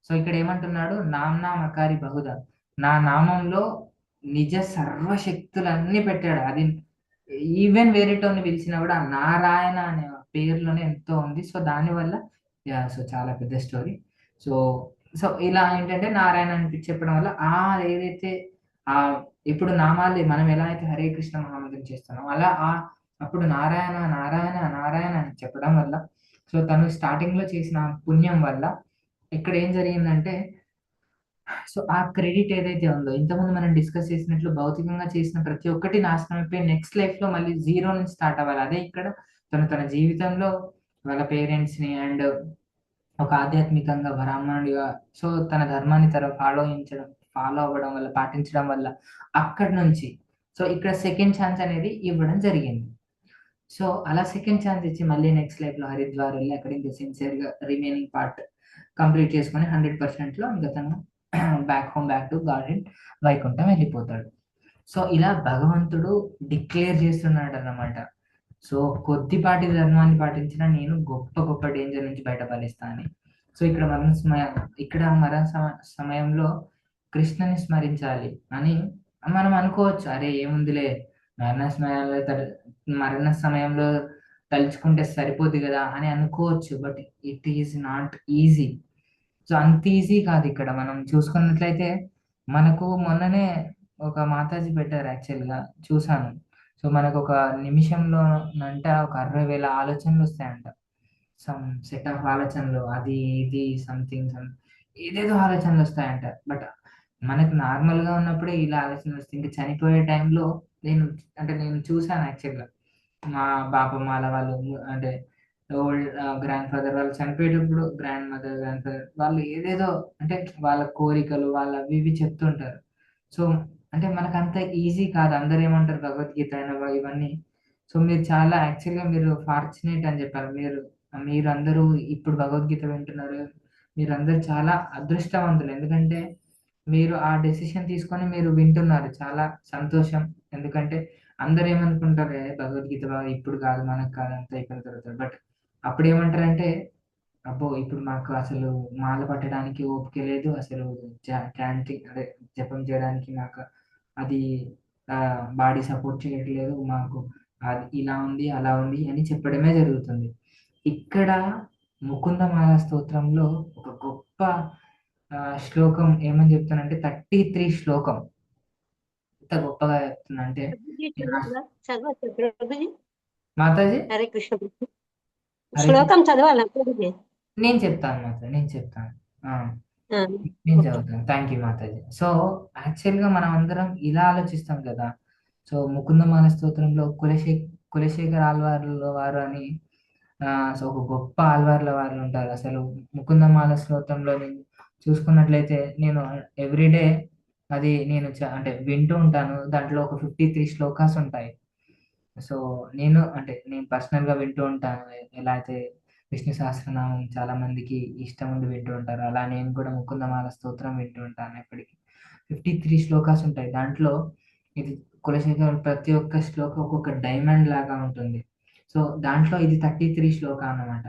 సో ఇక్కడ ఏమంటున్నాడు, నామనామకారి బహుదా, నా నామంలో నిజ సర్వశక్తులన్నీ పెట్టాడు. అది ఈవెన్ వేరేటోని పిలిచినా కూడా నారాయణ అనే పేరులోనే ఎంతో ఉంది. సో దానివల్ల సో చాలా పెద్ద స్టోరీ. సో సో ఇలా ఏంటంటే నారాయణ అని చెప్పడం వల్ల ఏదైతే ఇప్పుడు నామాలు మనం ఎలా అయితే హరే కృష్ణ మహామంత్రం చేస్తున్నాం అలా అప్పుడు నారాయణ నారాయణ నారాయణ అని చెప్పడం వల్ల సో తను స్టార్టింగ్ లో చేసిన పుణ్యం వల్ల ఇక్కడ ఏం జరిగిందంటే సో ఆ క్రెడిట్ ఏదైతే ఉందో ఇంతకుముందు మనం డిస్కస్ చేసినట్లు భౌతికంగా చేసిన ప్రతి ఒక్కటి నాశనం అయిపోయి నెక్స్ట్ లైఫ్ లో మళ్ళీ జీరో నుంచి స్టార్ట్ అవ్వాలి. అదే ఇక్కడ తన జీవితంలో వాళ్ళ పేరెంట్స్ ని అండ్ ఒక ఆధ్యాత్మికంగా బ్రాహ్మణుడిగా సో తన ధర్మాన్ని ఫాలో అవ్వడం వల్ల పాటించడం వల్ల అక్కడి నుంచి సో ఇక్కడ సెకండ్ ఛాన్స్ అనేది ఇవ్వడం జరిగింది. సో అలా సెకండ్ ఛాన్స్ ఇచ్చి మళ్ళీ నెక్స్ట్ లైఫ్ లో హరిద్వార్ వెళ్ళి అక్కడ ఇంకా సిన్సియర్ గా రిమైనింగ్ పార్ట్ కంప్లీట్ చేసుకొని 100% లో ఇంకా తను బ్యాక్ టు గార్డెన్ వైకుంఠం వెళ్ళిపోతాడు. సో ఇలా భగవంతుడు డిక్లేర్ చేస్తున్నాడు అన్నమాట. సో కొద్దిపాటి ధర్మాన్ని పాటించిన నేను గొప్ప డేంజర్ నుంచి బయటపడేస్తా అని. సో ఇక్కడ మరణ సమయంలో కృష్ణని స్మరించాలి అని మనం అనుకోవచ్చు, అరే ఏముందిలే మరణ సమయంలో తలుచుకుంటే సరిపోద్ది కదా అని అనుకోవచ్చు. But it is not easy. So అంత ఈజీ కాదు. ఇక్కడ మనం చూసుకున్నట్లయితే మనకు మొన్ననే ఒక మాతాజీ పెట్టారు, యాక్చువల్గా చూసాను. సో మనకు ఒక నిమిషంలో ఒక 60,000 ఆలోచనలు వస్తాయంట. సమ్ సెట్ ఆఫ్ ఆలోచనలు, అది ఇది సంథింగ్ ఏదేదో ఆలోచనలు వస్తాయంట. బట్ మనకు నార్మల్గా ఉన్నప్పుడే ఇలా ఆలోచనలు వస్తాయి. ఇంకా చనిపోయే టైంలో నేను చూసాను యాక్చువల్గా. మా బాపమ్మ వాళ్ళు అంటే ఓల్డ్ గ్రాండ్ ఫాదర్ వాళ్ళు చనిపోయేటప్పుడు, గ్రాండ్ మదర్, గ్రాండ్ ఫాదర్ వాళ్ళు ఏదేదో అంటే వాళ్ళ కోరికలు వాళ్ళ అవి ఇవి చెప్తుంటారు. సో అంటే మనకు అంత ఈజీ కాదు. అందరు ఏమంటారు భగవద్గీత అయినా ఇవన్నీ. సో మీరు చాలా యాక్చువల్గా మీరు ఫార్చునేట్ అని చెప్పారు. మీరు అందరూ ఇప్పుడు భగవద్గీత వింటున్నారు. మీరందరూ చాలా అదృష్టవంతులు. ఎందుకంటే మీరు ఆ డెసిషన్ తీసుకొని మీరు వింటున్నారు. చాలా సంతోషం. ఎందుకంటే అందరూ ఏమనుకుంటారు, భగవద్గీత ఇప్పుడు కాదు, మనకు కాదు, అంతా అయిపోయిన తర్వాత. బట్ అప్పుడు ఏమంటారంటే, అబ్బో ఇప్పుడు మాకు అసలు మాల పట్టడానికి ఓపిక లేదు, అసలు చాంటింగ్ అదే జపం చేయడానికి మాకు అది బాడీ సపోర్ట్ చేయట్లేదు, మాకు అది ఇలా ఉంది అలా ఉంది అని చెప్పడమే జరుగుతుంది. ఇక్కడ ముకుందమాల స్తోత్రంలో ఒక గొప్ప శ్లోకం ఏమని చెప్తానంటే 33 శ్లోకం. ఎంత గొప్పగా చెప్తున్నా అంటే మాతాజీ హరే కృష్ణ. శ్లోకం చదవాలా ప్రభుజీ? నేను చెప్తాను మాతాజీ, నేను చదువుతాను. Thank you Mataji. సో యాక్చువల్గా మనం అందరం ఇలా ఆలోచిస్తాం కదా. సో ముకుందమాల స్తోత్రంలో కులశేఖర్ ఆళ్వార్ల వారు అని సో ఒక గొప్ప ఆళ్వార్ల వారు ఉంటారు. అసలు ముకుందమాల స్తోత్రంలో చూసుకున్నట్లయితే నేను ఎవ్రీడే అది నేను అంటే వింటూ ఉంటాను. దాంట్లో ఒక 53 శ్లోకాస్ ఉంటాయి. సో నేను పర్సనల్గా వింటూ ఉంటాను. ఎలా అయితే విష్ణు సహస్రనామం చాలా మందికి ఇష్టం ఉండి వింటూ ఉంటారు, అలా నేను కూడా ముకుందమాల స్తోత్రం వింటూ ఉంటాను ఎప్పటికీ. 53 శ్లోకాస్ ఉంటాయి. దాంట్లో ఇది కులశేఖర్ ప్రతి ఒక్క శ్లోకం ఒక్కొక్క డైమండ్ లాగా ఉంటుంది. సో దాంట్లో ఇది 33 శ్లోక అన్నమాట.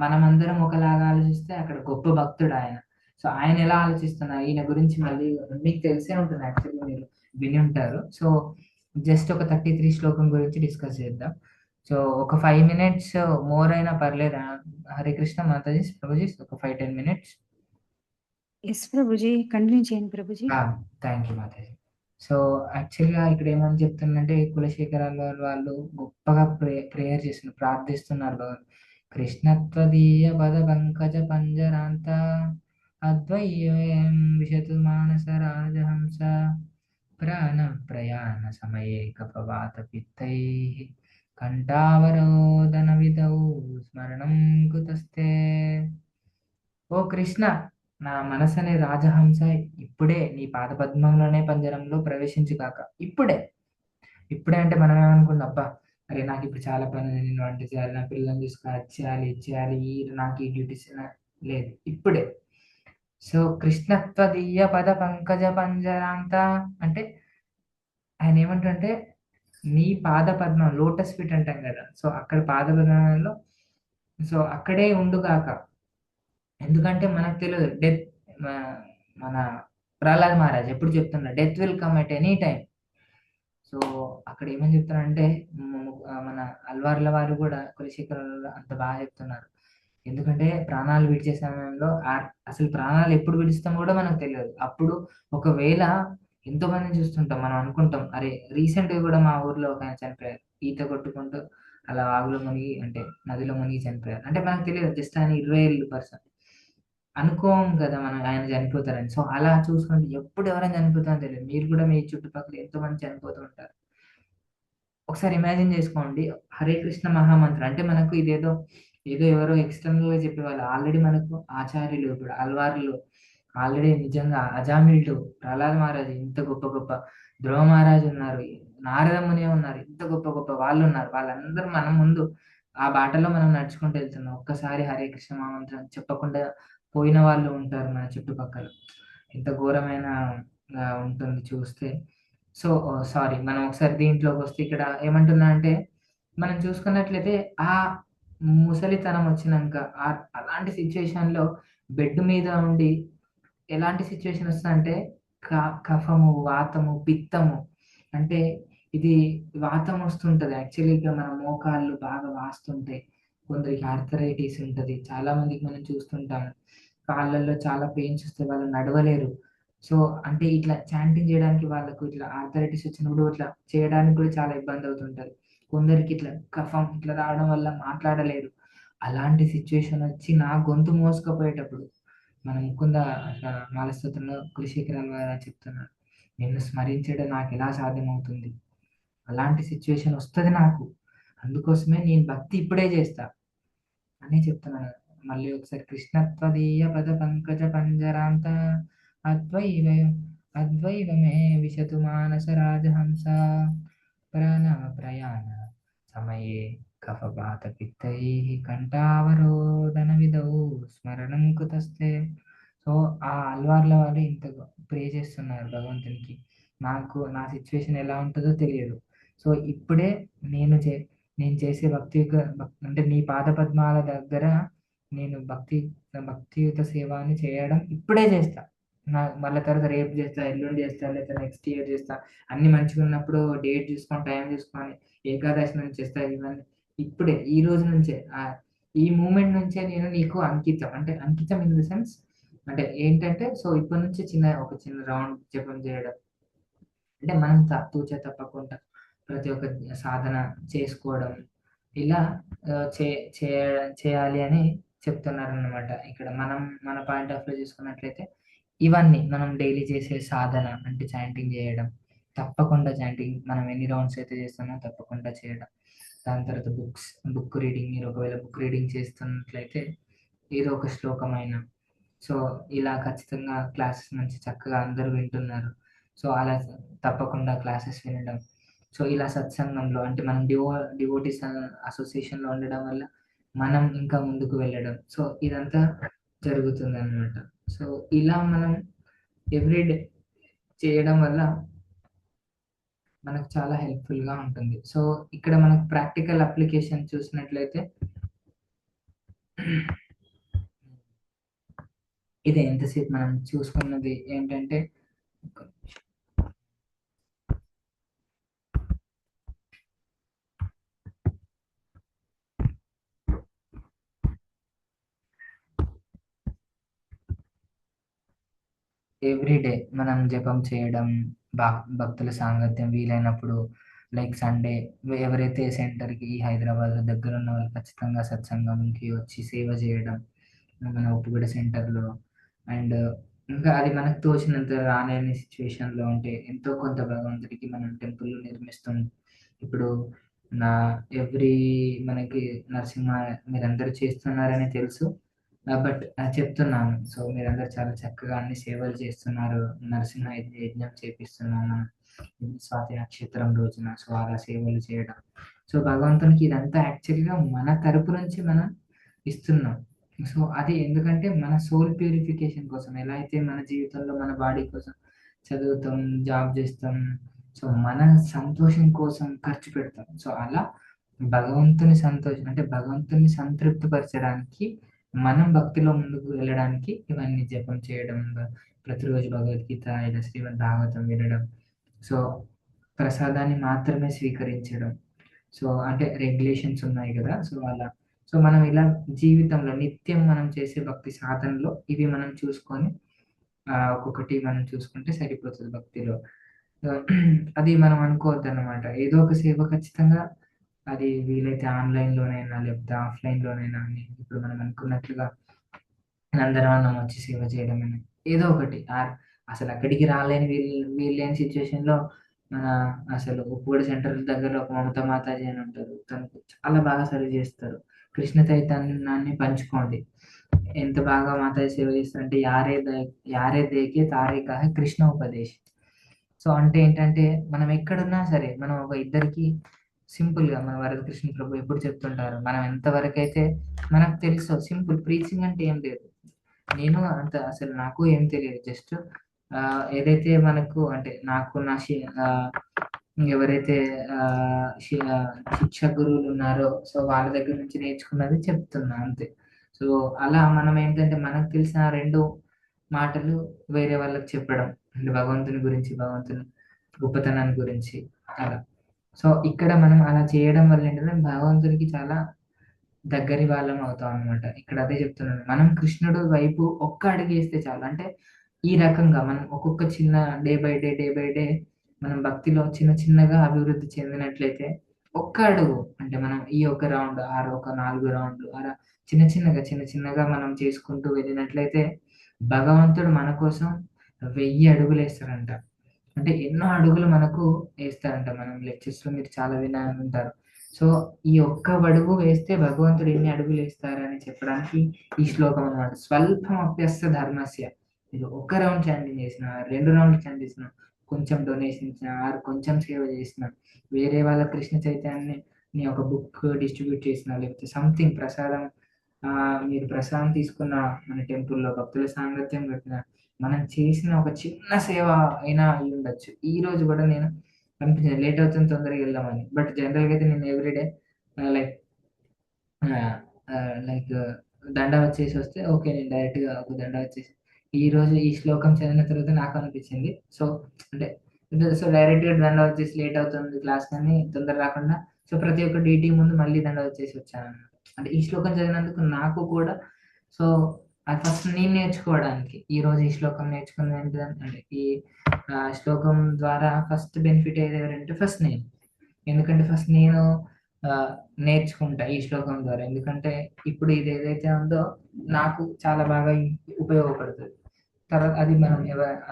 మనం అందరం ఒకలాగా ఆలోచిస్తే అక్కడ గొప్ప భక్తుడు ఆయన. సో ఆయన ఎలా ఆలోచిస్తున్నారు, ఈయన గురించి మళ్ళీ మీకు తెలిసే ఉంటుంది, యాక్చువల్లీ మీరు విని ఉంటారు. సో జస్ట్ ఒక 33 శ్లోకం గురించి డిస్కస్ చేద్దాం. సో ఒక 5 minutes మోర్ అయినా పర్లేదా? హరే కృష్ణ మాతాజీ, ప్రభుజీ, ఒక 5-10 minutes. ఎస్ ప్రభుజీ, కంటిన్యూ చేయండి Prabhuji. Thank you Mataji. So యాక్చువల్గా ఇక్కడ ఏమని చెప్తుందంటే కులశేఖరాల వాళ్ళు గొప్పగా ప్రేయర్ చేస్తున్నారు, ప్రార్థిస్తున్నారు. కృష్ణత్వదీయ పద పంకజ పంజరాంత అద్వయం విశతు మానస రాజహంస ప్రాణ ప్రయాణ సమయే కపవాత పిత్తై కంఠావరోదన విధౌ స్మరణం కుతస్తే. ఓ కృష్ణ, నా మనసు అనే రాజహంస ఇప్పుడే నీ పాదపద్మంలోనే పంజరంలో ప్రవేశించుగాక. ఇప్పుడే అంటే మనం ఏమనుకున్నాం, అబ్బా అరే నాకు ఇప్పుడు చాలా పని, నేను వంట చేయాలి, నా పిల్లల్ని చూసుకోవాలి, ఇచ్చేయాలి, నాకు ఈ డ్యూటీస్ లేదు, ఇప్పుడే. సో కృష్ణత్వదీయ పద పంకజ పంజరాంత అంటే ఆయన ఏమంటుంటే నీ పాద పద్మం, లోటస్ ఫీట్ అంటాం కదా, సో అక్కడ పాద పద్మంలో సో అక్కడే ఉండుగాక. ఎందుకంటే మనకు తెలియదు డెత్. మన ప్రహ్లాద్ మహారాజ్ ఎప్పుడు చెప్తున్నా, death will come at any time. So అక్కడ ఏమని చెప్తున్నారంటే మన అల్వార్ల వారు కూడా కులశేఖర అంత బాగా చెప్తున్నారు. ఎందుకంటే ప్రాణాలు విడిచే సమయంలో అసలు ప్రాణాలు ఎప్పుడు విడుస్తాం కూడా మనకు తెలియదు. అప్పుడు ఒకవేళ ఎంతో మందిని చూస్తుంటాం, మనం అనుకుంటాం అరే రీసెంట్గా కూడా మా ఊర్లో ఒక ఆయన చనిపోయారు, ఈత కొట్టుకుంటూ అలా వాగులో మునిగి అంటే నదిలో మునిగి చనిపోయారు. అంటే మనకు తెలియదు, జస్ట్ ఆయన 20 ఏళ్ళ పర్సన్, అనుకోం కదా మనం ఆయన చనిపోతారని. సో అలా చూసుకుంటే ఎప్పుడు ఎవరైనా చనిపోతారని తెలియదు. మీరు కూడా మీ చుట్టుపక్కల ఎంతో మంది చనిపోతూ ఉంటారు. ఒకసారి ఇమాజిన్ చేసుకోండి, హరే కృష్ణ మహామంత్రం అంటే మనకు ఇదేదో ఎవరో ఎక్స్టర్నల్ గా చెప్పేవాళ్ళు. ఆల్రెడీ మనకు ఆచార్యులు, ఇప్పుడు అల్వార్లు ఆల్రెడీ నిజంగా అజామిల్టు, ప్రహ్లాద్ మహారాజు, ఇంత గొప్ప గొప్ప ధ్రువ మహారాజు ఉన్నారు, నారద ముని ఉన్నారు, ఇంత గొప్ప గొప్ప వాళ్ళు ఉన్నారు. వాళ్ళందరూ మన ముందు ఆ బాటలో మనం నడుచుకుంటూ వెళ్తున్నాం. ఒక్కసారి హరే కృష్ణ మహామంత్రం చెప్పకుండా పోయిన వాళ్ళు ఉంటారు మన చుట్టుపక్కల. ఎంత ఘోరమైన ఉంటుంది చూస్తే. సో సారీ, మనం ఒకసారి దీంట్లోకి వస్తే ఇక్కడ ఏమంటున్నా అంటే మనం చూసుకున్నట్లయితే ఆ ముసలితనం వచ్చినాక అలాంటి సిచ్యువేషన్లో బెడ్ మీద ఉండి ఎలాంటి సిచ్యువేషన్ వస్తుందంటే కఫము, వాతము, పిత్తము, అంటే ఇది వాతం వస్తుంటది. యాక్చువల్గా మన మోకాళ్ళు బాగా వాస్తుంటాయి, కొందరికి ఆర్థరైటిస్ ఉంటుంది, చాలా మందికి మనం చూస్తుంటాం కాళ్ళల్లో చాలా పెయిన్స్ వస్తే వాళ్ళు నడవలేరు. సో అంటే ఇట్లా చాంటింగ్ చేయడానికి వాళ్ళకు ఇట్లా ఆర్థరైటిస్ వచ్చినప్పుడు ఇట్లా చేయడానికి కూడా చాలా ఇబ్బంది అవుతుంటారు. కొందరికి ఇట్లా కఫం ఇట్లా రావడం వల్ల మాట్లాడలేరు. అలాంటి సిచ్యువేషన్ వచ్చి నా గొంతు మోసుకపోయేటప్పుడు మన ముకుంద మాలస్తోత్రంలో కులశేఖరాల వారు చెప్తున్నారు, నిన్ను స్మరించడం నాకు ఎలా సాధ్యమవుతుంది, అలాంటి సిచ్యువేషన్ వస్తుంది నాకు, అందుకోసమే నేను భక్తి ఇప్పుడే చేస్తా అని చెప్తున్నాను. మళ్ళీ ఒకసారి కృష్ణత్వదీయ పద పంకజ పంజరాంత అద్వైవ అద్వైవమే విశతు మానస రాజహంస ప్రాణవ ప్రయాణ సమయే కఫపాత పిత్తై కంఠావరోధన విధౌ స్మరణం కుతస్తే. సో ఆ అల్వార్ల వాళ్ళు ఇంత ప్రే చేస్తున్నారు భగవంతునికి. నాకు నా సిచ్యువేషన్ ఎలా ఉంటుందో తెలియదు. సో ఇప్పుడే నేను నేను చేసే అంటే నీ పాద పద్మాల దగ్గర నేను భక్తియుత సేవాన్ని చేయడం ఇప్పుడే చేస్తా. మళ్ళీ తర్వాత రేపు చేస్తా, ఎల్లుండి చేస్తా, లేదా నెక్స్ట్ ఇయర్ చేస్తా, అన్ని మంచిగా ఉన్నప్పుడు డేట్ చూసుకొని టైం చూసుకొని ఏకాదశి నుంచి చేస్తా. ఇవన్నీ ఇప్పుడే ఈ రోజు నుంచే ఈ మూమెంట్ నుంచే నేను నీకు అంకితం, అంటే అంకితం ఇన్ ద సెన్స్ అంటే ఏంటంటే, సో ఇప్పటి నుంచి ఒక చిన్న రౌండ్ జపం చేయడం, అంటే మనం తూచే తప్పకుండా ప్రతి ఒక్క సాధన చేసుకోవడం, ఇలా చేయాలి అని చెప్తున్నారన్నమాట. ఇక్కడ మన పాయింట్ ఆఫ్ వ్యూ చూసుకున్నట్లయితే ఇవన్నీ మనం డైలీ చేసే సాధన అంటే చాంటింగ్ చేయడం, తప్పకుండా చాంటింగ్ మనం ఎన్ని రౌండ్స్ అయితే చేస్తామో తప్పకుండా చేయడం. దాని తర్వాత బుక్ రీడింగ్, మీరు ఒకవేళ బుక్ రీడింగ్ చేస్తున్నట్లయితే ఏదో ఒక శ్లోకమైన, సో ఇలా ఖచ్చితంగా క్లాసెస్ మంచి చక్కగా అందరూ వింటున్నారు, సో అలా తప్పకుండా క్లాసెస్ వినడం. సో ఇలా సత్సంగంలో అంటే మనం డివోటీస్ అసోసియేషన్లో ఉండడం వల్ల మనం ఇంకా ముందుకు వెళ్ళడం, సో ఇదంతా జరుగుతుంది అన్నమాట. సో ఇలా మనం ఎవ్రీడే చేయడం వల్ల మనకు చాలా హెల్ప్ఫుల్గా ఉంటుంది. సో ఇక్కడ మనకు ప్రాక్టికల్ అప్లికేషన్ చూసినట్లయితే ఇదే ఎంతసేపు మనం చూసుకున్నది ఏంటంటే, ఎవ్రీడే మనం జపం చేయడం, భక్తుల సాంగత్యం వీలైనప్పుడు, లైక్ సండే ఎవరైతే సెంటర్కి హైదరాబాద్ దగ్గర ఉన్న వాళ్ళు ఖచ్చితంగా సత్సంగంకి వచ్చి సేవ చేయడం మన ఉప్పుగూడ సెంటర్లో. అండ్ ఇంకా అది మనకు తోచినంత రాలేని సిచ్యువేషన్లో ఉంటే ఎంతో కొంత భగవంతుడికి మనం టెంపుల్ నిర్మిస్తాం. ఇప్పుడు మనకి నరసింహ మీరందరూ చేస్తున్నారని తెలుసు, బట్ చెప్తున్నాను. సో మీరందరూ చాలా చక్కగా అన్ని సేవలు చేస్తున్నారు, నరసింహ యజ్ఞం చేపిస్తున్నాను స్వాతి నక్షత్రం రోజున, సో అలా సేవలు చేయడం. సో భగవంతునికి ఇదంతా యాక్చువల్గా మన తరపు నుంచి మనం ఇస్తున్నాం. సో అది ఎందుకంటే మన సోల్ ప్యూరిఫికేషన్ కోసం, ఎలా అయితే మన జీవితంలో మన బాడీ కోసం చదువుతాం, జాబ్ చేస్తాం, సో మన సంతోషం కోసం ఖర్చు పెడతాం. సో అలా భగవంతుని సంతోషం అంటే భగవంతుని సంతృప్తిపరచడానికి మనం భక్తిలో ముందుకు వెళ్ళడానికి ఇవన్నీ జపం చేయడం, ప్రతిరోజు భగవద్గీత ఇలా శ్రీమద్ భాగవతం వినడం, సో ప్రసాదాన్ని మాత్రమే స్వీకరించడం, సో అంటే రెగ్యులేషన్స్ ఉన్నాయి కదా, సో అలా. సో మనం ఇలా జీవితంలో నిత్యం మనం చేసే భక్తి సాధనలో ఇవి మనం చూసుకొని ఒక్కొక్కటి మనం చూసుకుంటే సరిపోతుంది భక్తిలో. అది మనం అనుకోవద్దు అనమాట, ఏదో ఒక సేవ ఖచ్చితంగా అది వీలైతే ఆన్లైన్లోనైనా లేకపోతే ఆఫ్లైన్లోనైనా అని, ఇప్పుడు మనం అనుకున్నట్లుగా నందనవనం వచ్చి సేవ చేయడమైనా ఏదో ఒకటి, అసలు అక్కడికి వీళ్ళేని సిచ్యువేషన్లో మన అసలు ఉప్పుగూడ సెంటర్ దగ్గరలో ఒక మమతా మాతాజీ అని ఉంటారు, తనకు చాలా బాగా సర్వ్ చేస్తారు. కృష్ణ చైతన్యాన్ని పంచుకోండి, ఎంత బాగా మాతాజీ సేవ చేస్తారంటే యారే దేకే తారే కాహే కృష్ణ ఉపదేశ్. సో అంటే ఏంటంటే మనం ఎక్కడున్నా సరే మనం ఒక ఇద్దరికి సింపుల్గా మన వరదకృష్ణ ప్రభు ఎప్పుడు చెప్తుంటారు, మనం ఎంతవరకు అయితే మనకు తెలుసు, సింపుల్ ప్రీచింగ్ అంటే ఏం లేదు, నేను అంత అసలు నాకు ఏం తెలియదు, జస్ట్ ఏదైతే మనకు అంటే నాకు ఎవరైతే శిక్షా గురువులు ఉన్నారో సో వాళ్ళ దగ్గర నుంచి నేర్చుకున్నది చెప్తున్నా అంతే. సో అలా మనం ఏంటంటే మనకు తెలిసిన 2 మాటలు వేరే వాళ్ళకి చెప్పడం, అంటే భగవంతుని గురించి, భగవంతుని గొప్పతనాన్ని గురించి అలా. సో ఇక్కడ మనం అలా చేయడం వల్ల ఏంటంటే భగవంతునికి చాలా దగ్గరి వాళ్ళం అవుతాం అనమాట. ఇక్కడ అదే చెప్తున్నాను, మనం కృష్ణుడు వైపు ఒక్క అడుగు వేస్తే చాలు, అంటే ఈ రకంగా మనం ఒక్కొక్క చిన్న డే బై డే మనం భక్తిలో చిన్నగా అభివృద్ధి చెందినట్లయితే ఒక్క అడుగు అంటే మనం ఈ ఒక రౌండ్ ఆరు ఒక 4 రౌండ్లు అలా చిన్న చిన్నగా మనం చేసుకుంటూ వెళ్ళినట్లయితే భగవంతుడు మన కోసం 1000 అడుగులు వేస్తాడంట. అంటే ఎన్నో అడుగులు మనకు వేస్తారంట. మనం లెక్చర్స్ లో మీరు చాలా వినే ఉంటారు. సో ఈ ఒక్క అడుగు వేస్తే భగవంతుడు ఎన్ని అడుగులు వేస్తారని చెప్పడానికి ఈ శ్లోకం అన్నమాట. స్వల్పం అప్యస్త ధర్మస్య. మీరు ఒక రౌండ్ చాంటింగ్ చేసిన, 2 రౌండ్లు చాంట్ చేసిన, కొంచెం డొనేషన్ ఇచ్చిన, ఆరు కొంచెం సేవ చేసిన, వేరే వాళ్ళ కృష్ణ చైతన్యాన్ని ఒక బుక్ డిస్ట్రిబ్యూట్ చేసిన, లేకపోతే సంథింగ్ ప్రసాదం మీరు ప్రసాదం తీసుకున్న, మన టెంపుల్లో భక్తుల సాంగత్యం పెట్టిన, మనం చేసిన ఒక చిన్న సేవ అయినా అయి ఉండొచ్చు. ఈ రోజు కూడా నేను కనిపించింది లేట్ అవుతుంది తొందరగా వెళ్దామని, బట్ జనరల్గా అయితే నేను ఎవ్రీడే లైక్ లైక్ దండ వచ్చేసి వస్తే ఓకే నేను డైరెక్ట్ గా ఒక దండ వచ్చేసి ఈ రోజు ఈ శ్లోకం చదివిన తర్వాత నాకు అనిపించింది. సో అంటే సో డైరెక్ట్ గా దండ వచ్చేసి లేట్ అవుతుంది క్లాస్ కానీ తొందర రాకుండా సో ప్రతి ఒక్క డీటీ ముందు మళ్ళీ దండ వచ్చేసి వచ్చాను అన్నమాట. అంటే ఈ శ్లోకం చదివినందుకు నాకు కూడా సో అది ఫస్ట్ నేను నేర్చుకోవడానికి ఈ రోజు ఈ శ్లోకం నేర్చుకున్నది ఏంటిదంటే అంటే ఈ శ్లోకం ద్వారా ఫస్ట్ బెనిఫిట్ ఏది ఎవరంటే ఫస్ట్ నేను. ఎందుకంటే ఫస్ట్ నేను నేర్చుకుంటా ఈ శ్లోకం ద్వారా. ఎందుకంటే ఇప్పుడు ఇది ఏదైతే ఉందో నాకు చాలా బాగా ఉపయోగపడుతుంది. తర్వాత అది మనం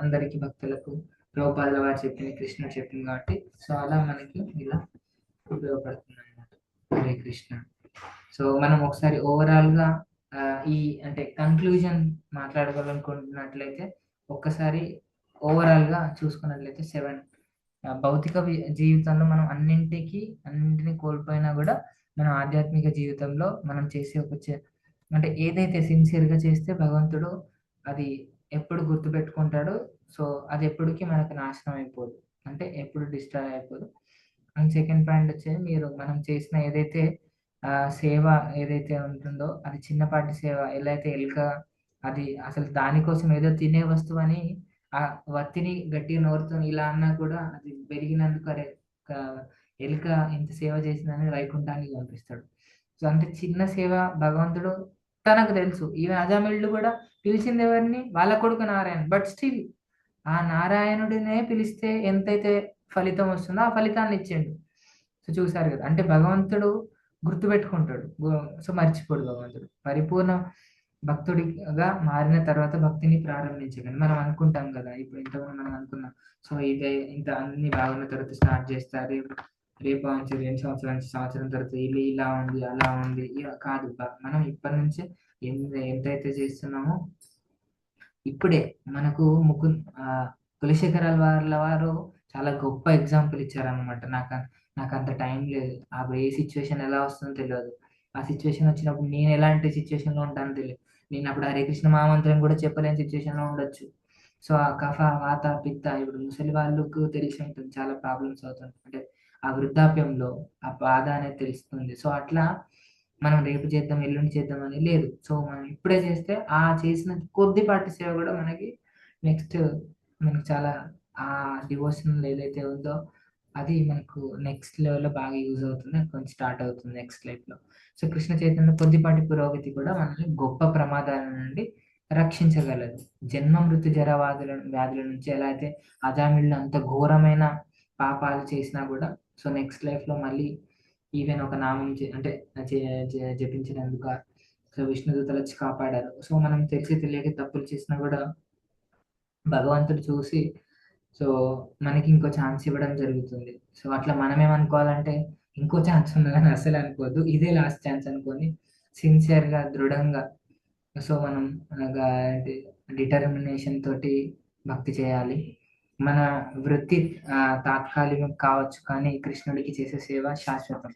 అందరికి భక్తులకు ప్రభుపాదుల వారు చెప్పింది, కృష్ణుడు చెప్పింది కాబట్టి సో అలా మనకి ఇలా ఉపయోగపడుతుంది అన్నమాట. హరే కృష్ణ. సో మనం ఒకసారి ఓవరాల్ గా ఈ అంటే కన్క్లూజన్ మాట్లాడుకోవాలనుకుంటున్నట్లయితే ఒక్కసారి ఓవరాల్ గా చూసుకున్నట్లయితే 7 భౌతిక జీవితంలో మనం అన్నింటినీ కోల్పోయినా కూడా మన ఆధ్యాత్మిక జీవితంలో మనం చేసే ఒక అంటే ఏదైతే సిన్సియర్ గా చేస్తే భగవంతుడు అది ఎప్పుడు గుర్తుపెట్టుకుంటాడు. సో అది ఎప్పటికీ మనకు నాశనం అయిపోదు, అంటే ఎప్పుడు డిస్ట్రాయ్ అయిపోదు. అండ్ సెకండ్ పాయింట్ వచ్చేది మనం చేసిన ఏదైతే సేవ ఏదైతే ఉంటుందో అది చిన్నపాటి సేవ. ఎలా అయితే ఎలుక అది అసలు దానికోసం ఏదో తినే వస్తువు అని ఆ వత్తిని గట్టిగా నోరుతో ఇలా అన్నా కూడా అది పెరిగినందుకు అరే ఎలుక ఇంత సేవ చేసిందని వైకుంఠానికి పంపిస్తాడు. సో అంటే చిన్న సేవ భగవంతుడు తనకు తెలుసు. ఈవెన్ అజామిళుడు కూడా పిలిచింది ఎవరిని? వాళ్ళ కొడుకు నారాయణ. బట్ స్టిల్ ఆ నారాయణుడినే పిలిస్తే ఎంతైతే ఫలితం వస్తుందో ఆ ఫలితాన్ని ఇచ్చిండు. సో చూసారు కదా, అంటే భగవంతుడు గుర్తుపెట్టుకుంటాడు. సో మర్చిపోడు భగవంతుడు. పరిపూర్ణ భక్తుడిగా మారిన తర్వాత భక్తిని ప్రారంభించగలను మనం అనుకుంటాం కదా. ఇప్పుడు ఇంతకుముందు మనం అనుకున్నాం సో ఇదే ఇంత అన్ని బాగున్న తర్వాత స్టార్ట్ చేస్తారు, రేపు 2 సంవత్సరం తర్వాత ఇలా ఉంది అలా ఉంది కాదు. మనం ఇప్పటి నుంచే ఎంతైతే చేస్తున్నామో ఇప్పుడే మనకు కులశేఖరాల వాళ్ళ వారు చాలా గొప్ప ఎగ్జాంపుల్ ఇచ్చారనమాట. నాకు అంత టైం లేదు, ఆ ఏ సిచ్యువేషన్ ఎలా వస్తుందో తెలియదు. ఆ సిచ్యువేషన్ వచ్చినప్పుడు నేను ఎలాంటి సిచ్యువేషన్ లో ఉంటానో తెలియదు. నేను అప్పుడు హరే కృష్ణ మహామంత్రం కూడా చెప్పలేని సిచ్యువేషన్ లో ఉండొచ్చు. సో ఆ కఫ వాత పిత్త ఇప్పుడు ముసలి వాళ్ళకు తెలిసి ఉంటుంది, చాలా ప్రాబ్లమ్స్ అవుతుంది. అంటే ఆ వృద్ధాప్యంలో ఆ బాధ అనేది తెలుస్తుంది. సో అట్లా మనం రేపు చేద్దాం ఎల్లుండి చేద్దాం అని లేదు. సో మనం ఇప్పుడే చేస్తే ఆ చేసిన కొద్దిపాటి సేవ కూడా మనకి నెక్స్ట్ మనకి చాలా ఆ డివోషనల్ ఏదైతే ఉందో అది మనకు నెక్స్ట్ లెవెల్లో బాగా యూజ్ అవుతుంది, కొంచెం స్టార్ట్ అవుతుంది నెక్స్ట్ లైఫ్ లో. సో కృష్ణ చైతన్య కొద్దిపాటి పురోగతి కూడా మనల్ని గొప్ప ప్రమాదాల నుండి రక్షించగలదు. జన్మ మృత్యు వ్యాధుల నుంచి ఎలా అయితే అజామిళ్ళు అంత ఘోరమైన పాపాలు చేసినా కూడా సో నెక్స్ట్ లైఫ్ లో మళ్ళీ ఈవెన్ ఒక నామం అంటే జపించినందుకు సో విష్ణుదూతలు వచ్చి కాపాడారు. సో మనం తెలియక తప్పులు చేసినా కూడా భగవంతుడు చూసి సో మనకి ఇంకో ఛాన్స్ ఇవ్వడం జరుగుతుంది. సో అట్లా మనం ఏమనుకోవాలంటే ఇంకో ఛాన్స్ ఉన్నదని అసలు అనుకోవద్దు, ఇదే లాస్ట్ ఛాన్స్ అనుకొని సిన్సియర్ గా దృఢంగా సో మనం డిటర్మినేషన్ తోటి భక్తి చేయాలి. మన వృత్తి తాత్కాలికం కావచ్చు కానీ కృష్ణుడికి చేసే సేవ శాశ్వతం.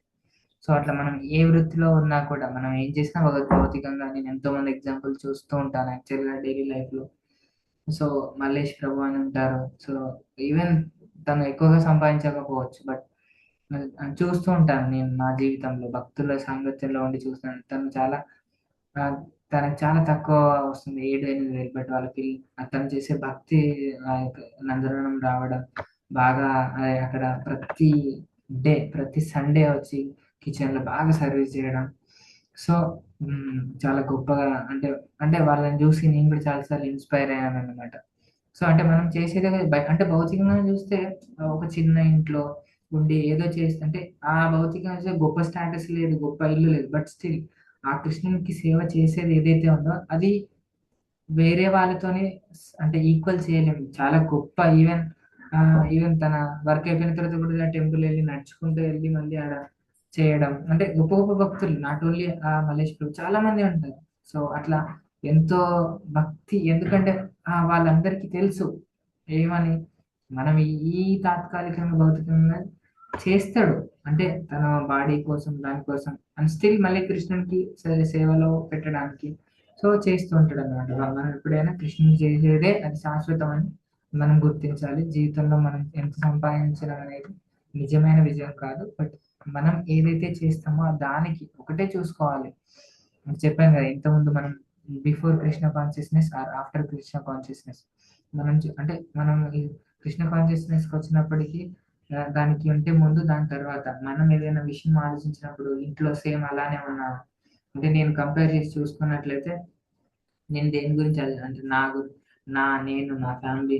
సో అట్లా మనం ఏ వృత్తిలో ఉన్నా కూడా మనం ఏం చేసినా భౌతికంగా నేను ఎంతో మంది ఎగ్జాంపుల్ చూస్తూ ఉంటాను యాక్చువల్గా డైలీ లైఫ్ లో. సో మల్లేష్ ప్రభు అని ఉంటారు. సో ఈవెన్ తను ఎక్కువగా సంపాదించకపోవచ్చు బట్ చూస్తూ ఉంటాను నేను నా జీవితంలో భక్తుల సాంగత్యంలో ఉండి చూస్తాను. తనకు చాలా తక్కువ వస్తుంది, 7-8 వేలు. బట్ వాళ్ళకి అతను చేసే భక్తి నందనం రావడం బాగా అక్కడ ప్రతి సండే వచ్చి కిచెన్ లో బాగా సర్వీస్ చేయడం. సో చాలా గొప్పగా అంటే వాళ్ళని చూసి నేను కూడా చాలాసార్లు ఇన్స్పైర్ అయ్యాను అనమాట. సో అంటే మనం చేసేది అంటే భౌతికంగా చూస్తే ఒక చిన్న ఇంట్లో ఉండి ఏదో చేస్తుంటే ఆ భౌతికంగా గొప్ప స్టాటస్ లేదు, గొప్ప ఇల్లు లేదు, బట్ స్టిల్ ఆ కృష్ణునికి సేవ చేసేది ఏదైతే ఉందో అది వేరే వాళ్ళతోని అంటే ఈక్వల్ చేయలేము. చాలా గొప్ప ఈవెన్ ఈవెన్ తన వర్క్ అయిపోయిన తర్వాత కూడా టెంపుల్ వెళ్ళి నడుచుకుంటూ వెళ్ళి మళ్ళీ ఆడ చేయడం అంటే గొప్ప గొప్ప భక్తులు, నాట్ ఓన్లీ ఆ మలేష్ ప్రభు, చాలా మంది ఉంటారు. సో అట్లా ఎంతో భక్తి, ఎందుకంటే వాళ్ళందరికీ తెలుసు ఏమని మనం ఈ తాత్కాలికంగా భౌతికంగా చేస్తాడు అంటే తన బాడీ కోసం దానికోసం అండ్ స్టిల్ మళ్ళీ కృష్ణునికి సేవలో పెట్టడానికి సో చేస్తూ ఉంటాడు అనమాట. మనం ఎప్పుడైనా కృష్ణుని చేసేదే అది శాశ్వతం అని మనం గుర్తించాలి. జీవితంలో మనం ఎంత సంపాదించడం అనేది నిజమైన విజయం కాదు, బట్ మనం ఏదైతే చేస్తామో దానికి ఒకటే చూసుకోవాలి. చెప్పాను కదా ఇంతకుముందు, మనం before Krishna consciousness or after Krishna consciousness, మనం అంటే మనం ఈ కృష్ణ కాన్షియస్నెస్కి వచ్చినప్పటికీ దానికి ఉంటే ముందు దాని తర్వాత మనం ఏదైనా విషయం ఆలోచించినప్పుడు ఇంట్లో సేమ్ అలానే ఉన్నాము అంటే నేను కంపేర్ చేసి చూసుకున్నట్లయితే నేను దేని గురించి అంటే నేను నా ఫ్యామిలీ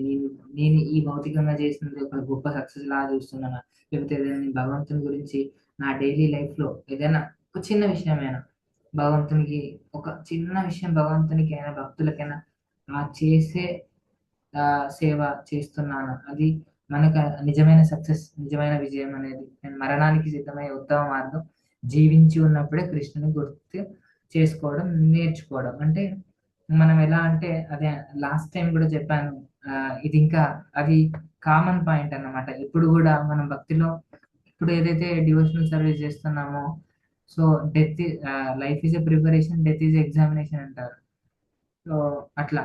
నేను ఈ భౌతికంగా చేసినది ఒక గొప్ప సక్సెస్ లాగా చూస్తున్నాను, లేకపోతే ఏదైనా నేను భగవంతుని గురించి నా డైలీ లైఫ్లో ఏదైనా ఒక చిన్న విషయమైనా భగవంతునికి ఒక చిన్న విషయం భగవంతునికి అయినా భక్తులకైనా చేసే సేవ చేస్తున్నాను, అది మనకు నిజమైన సక్సెస్, నిజమైన విజయం అనేది. నేను మరణానికి సిద్ధమయ్యే ఉత్తమ మార్గం జీవించి ఉన్నప్పుడే కృష్ణుని గుర్తు చేసుకోవడం నేర్చుకోవడం. అంటే మనం ఎలా అంటే అదే లాస్ట్ టైం కూడా చెప్పాను, ఇది ఇంకా అది కామన్ పాయింట్ అన్నమాట. ఇప్పుడు కూడా మనం భక్తిలో ఇప్పుడు ఏదైతే డివోషనల్ సర్వీస్ చేస్తున్నామో, so death life is a preparation, death is examination అంటారు. సో అట్లా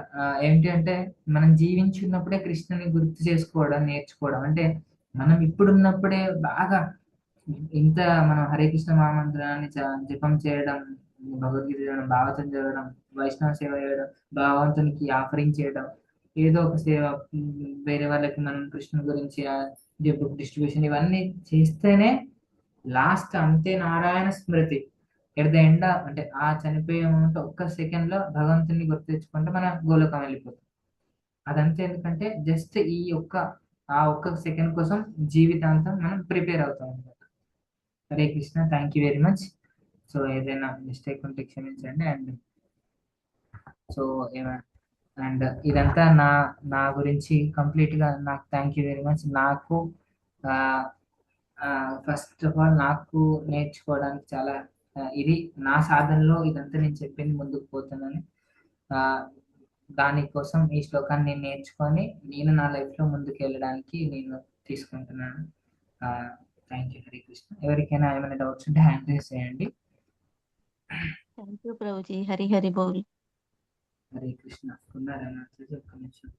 ఏంటి అంటే మనం జీవించున్నప్పుడే కృష్ణుని గుర్తు చేసుకోవడం నేర్చుకోవడం. అంటే మనం ఇప్పుడున్నప్పుడే బాగా ఇంత మనం హరే కృష్ణ మహామంత్రాన్ని జపం చేయడం, భగవద్గీత చదవడం, భాగవతం చదవడం, వైష్ణవ సేవ చేయడం, భగవంతునికి ఆఫరింగ్ చేయడం, ఏదో ఒక సేవ వేరే వాళ్ళకి మనం కృష్ణుని గురించి బుక్ డిస్ట్రిబ్యూషన్ ఇవన్నీ చేస్తేనే లాస్ట్ అంతే నారాయణ స్మృతి ఎట్ ద ఎండ్ అంటే ఆ చనిపోయే మూమెంట్ ఒక్క సెకండ్ లో భగవంతుని గుర్తు తెచ్చుకుంటే మన గోలోకం వెళ్ళిపోతుంది. అదంతే, ఎందుకంటే జస్ట్ ఒక్క సెకండ్ కోసం జీవితాంతం మనం ప్రిపేర్ అవుతాం అనమాట. Hare Krishna, thank you very much. So ఏదైనా మిస్టేక్ ఉంటే క్షమించండి. అండ్ ఇదంతా నా గురించి కంప్లీట్ గా నాకు థ్యాంక్ యూ వెరీ మచ్. నాకు ఫస్ట్ ఆఫ్ ఆల్ నాకు నేర్చుకోవడానికి చాలా ఇది నా సాధనలో ఇదంతా నేను చెప్పింది ముందుకు పోతున్నాను. దానికోసం ఈ శ్లోకాన్ని నేను నేర్చుకొని నేను నా లైఫ్లో ముందుకు వెళ్ళడానికి నేను తీసుకుంటున్నాను. Thank you. హరే కృష్ణ. ఎవరికైనా ఏమైనా డౌట్స్ ఉంటే హ్యాండ్ రేస్ చేయండి. థ్యాంక్ యూ ప్రభుజీ. హరి హరి బోల్. హరే కృష్ణ. ఉన్నారన్నా ఒక్క నిమిషం.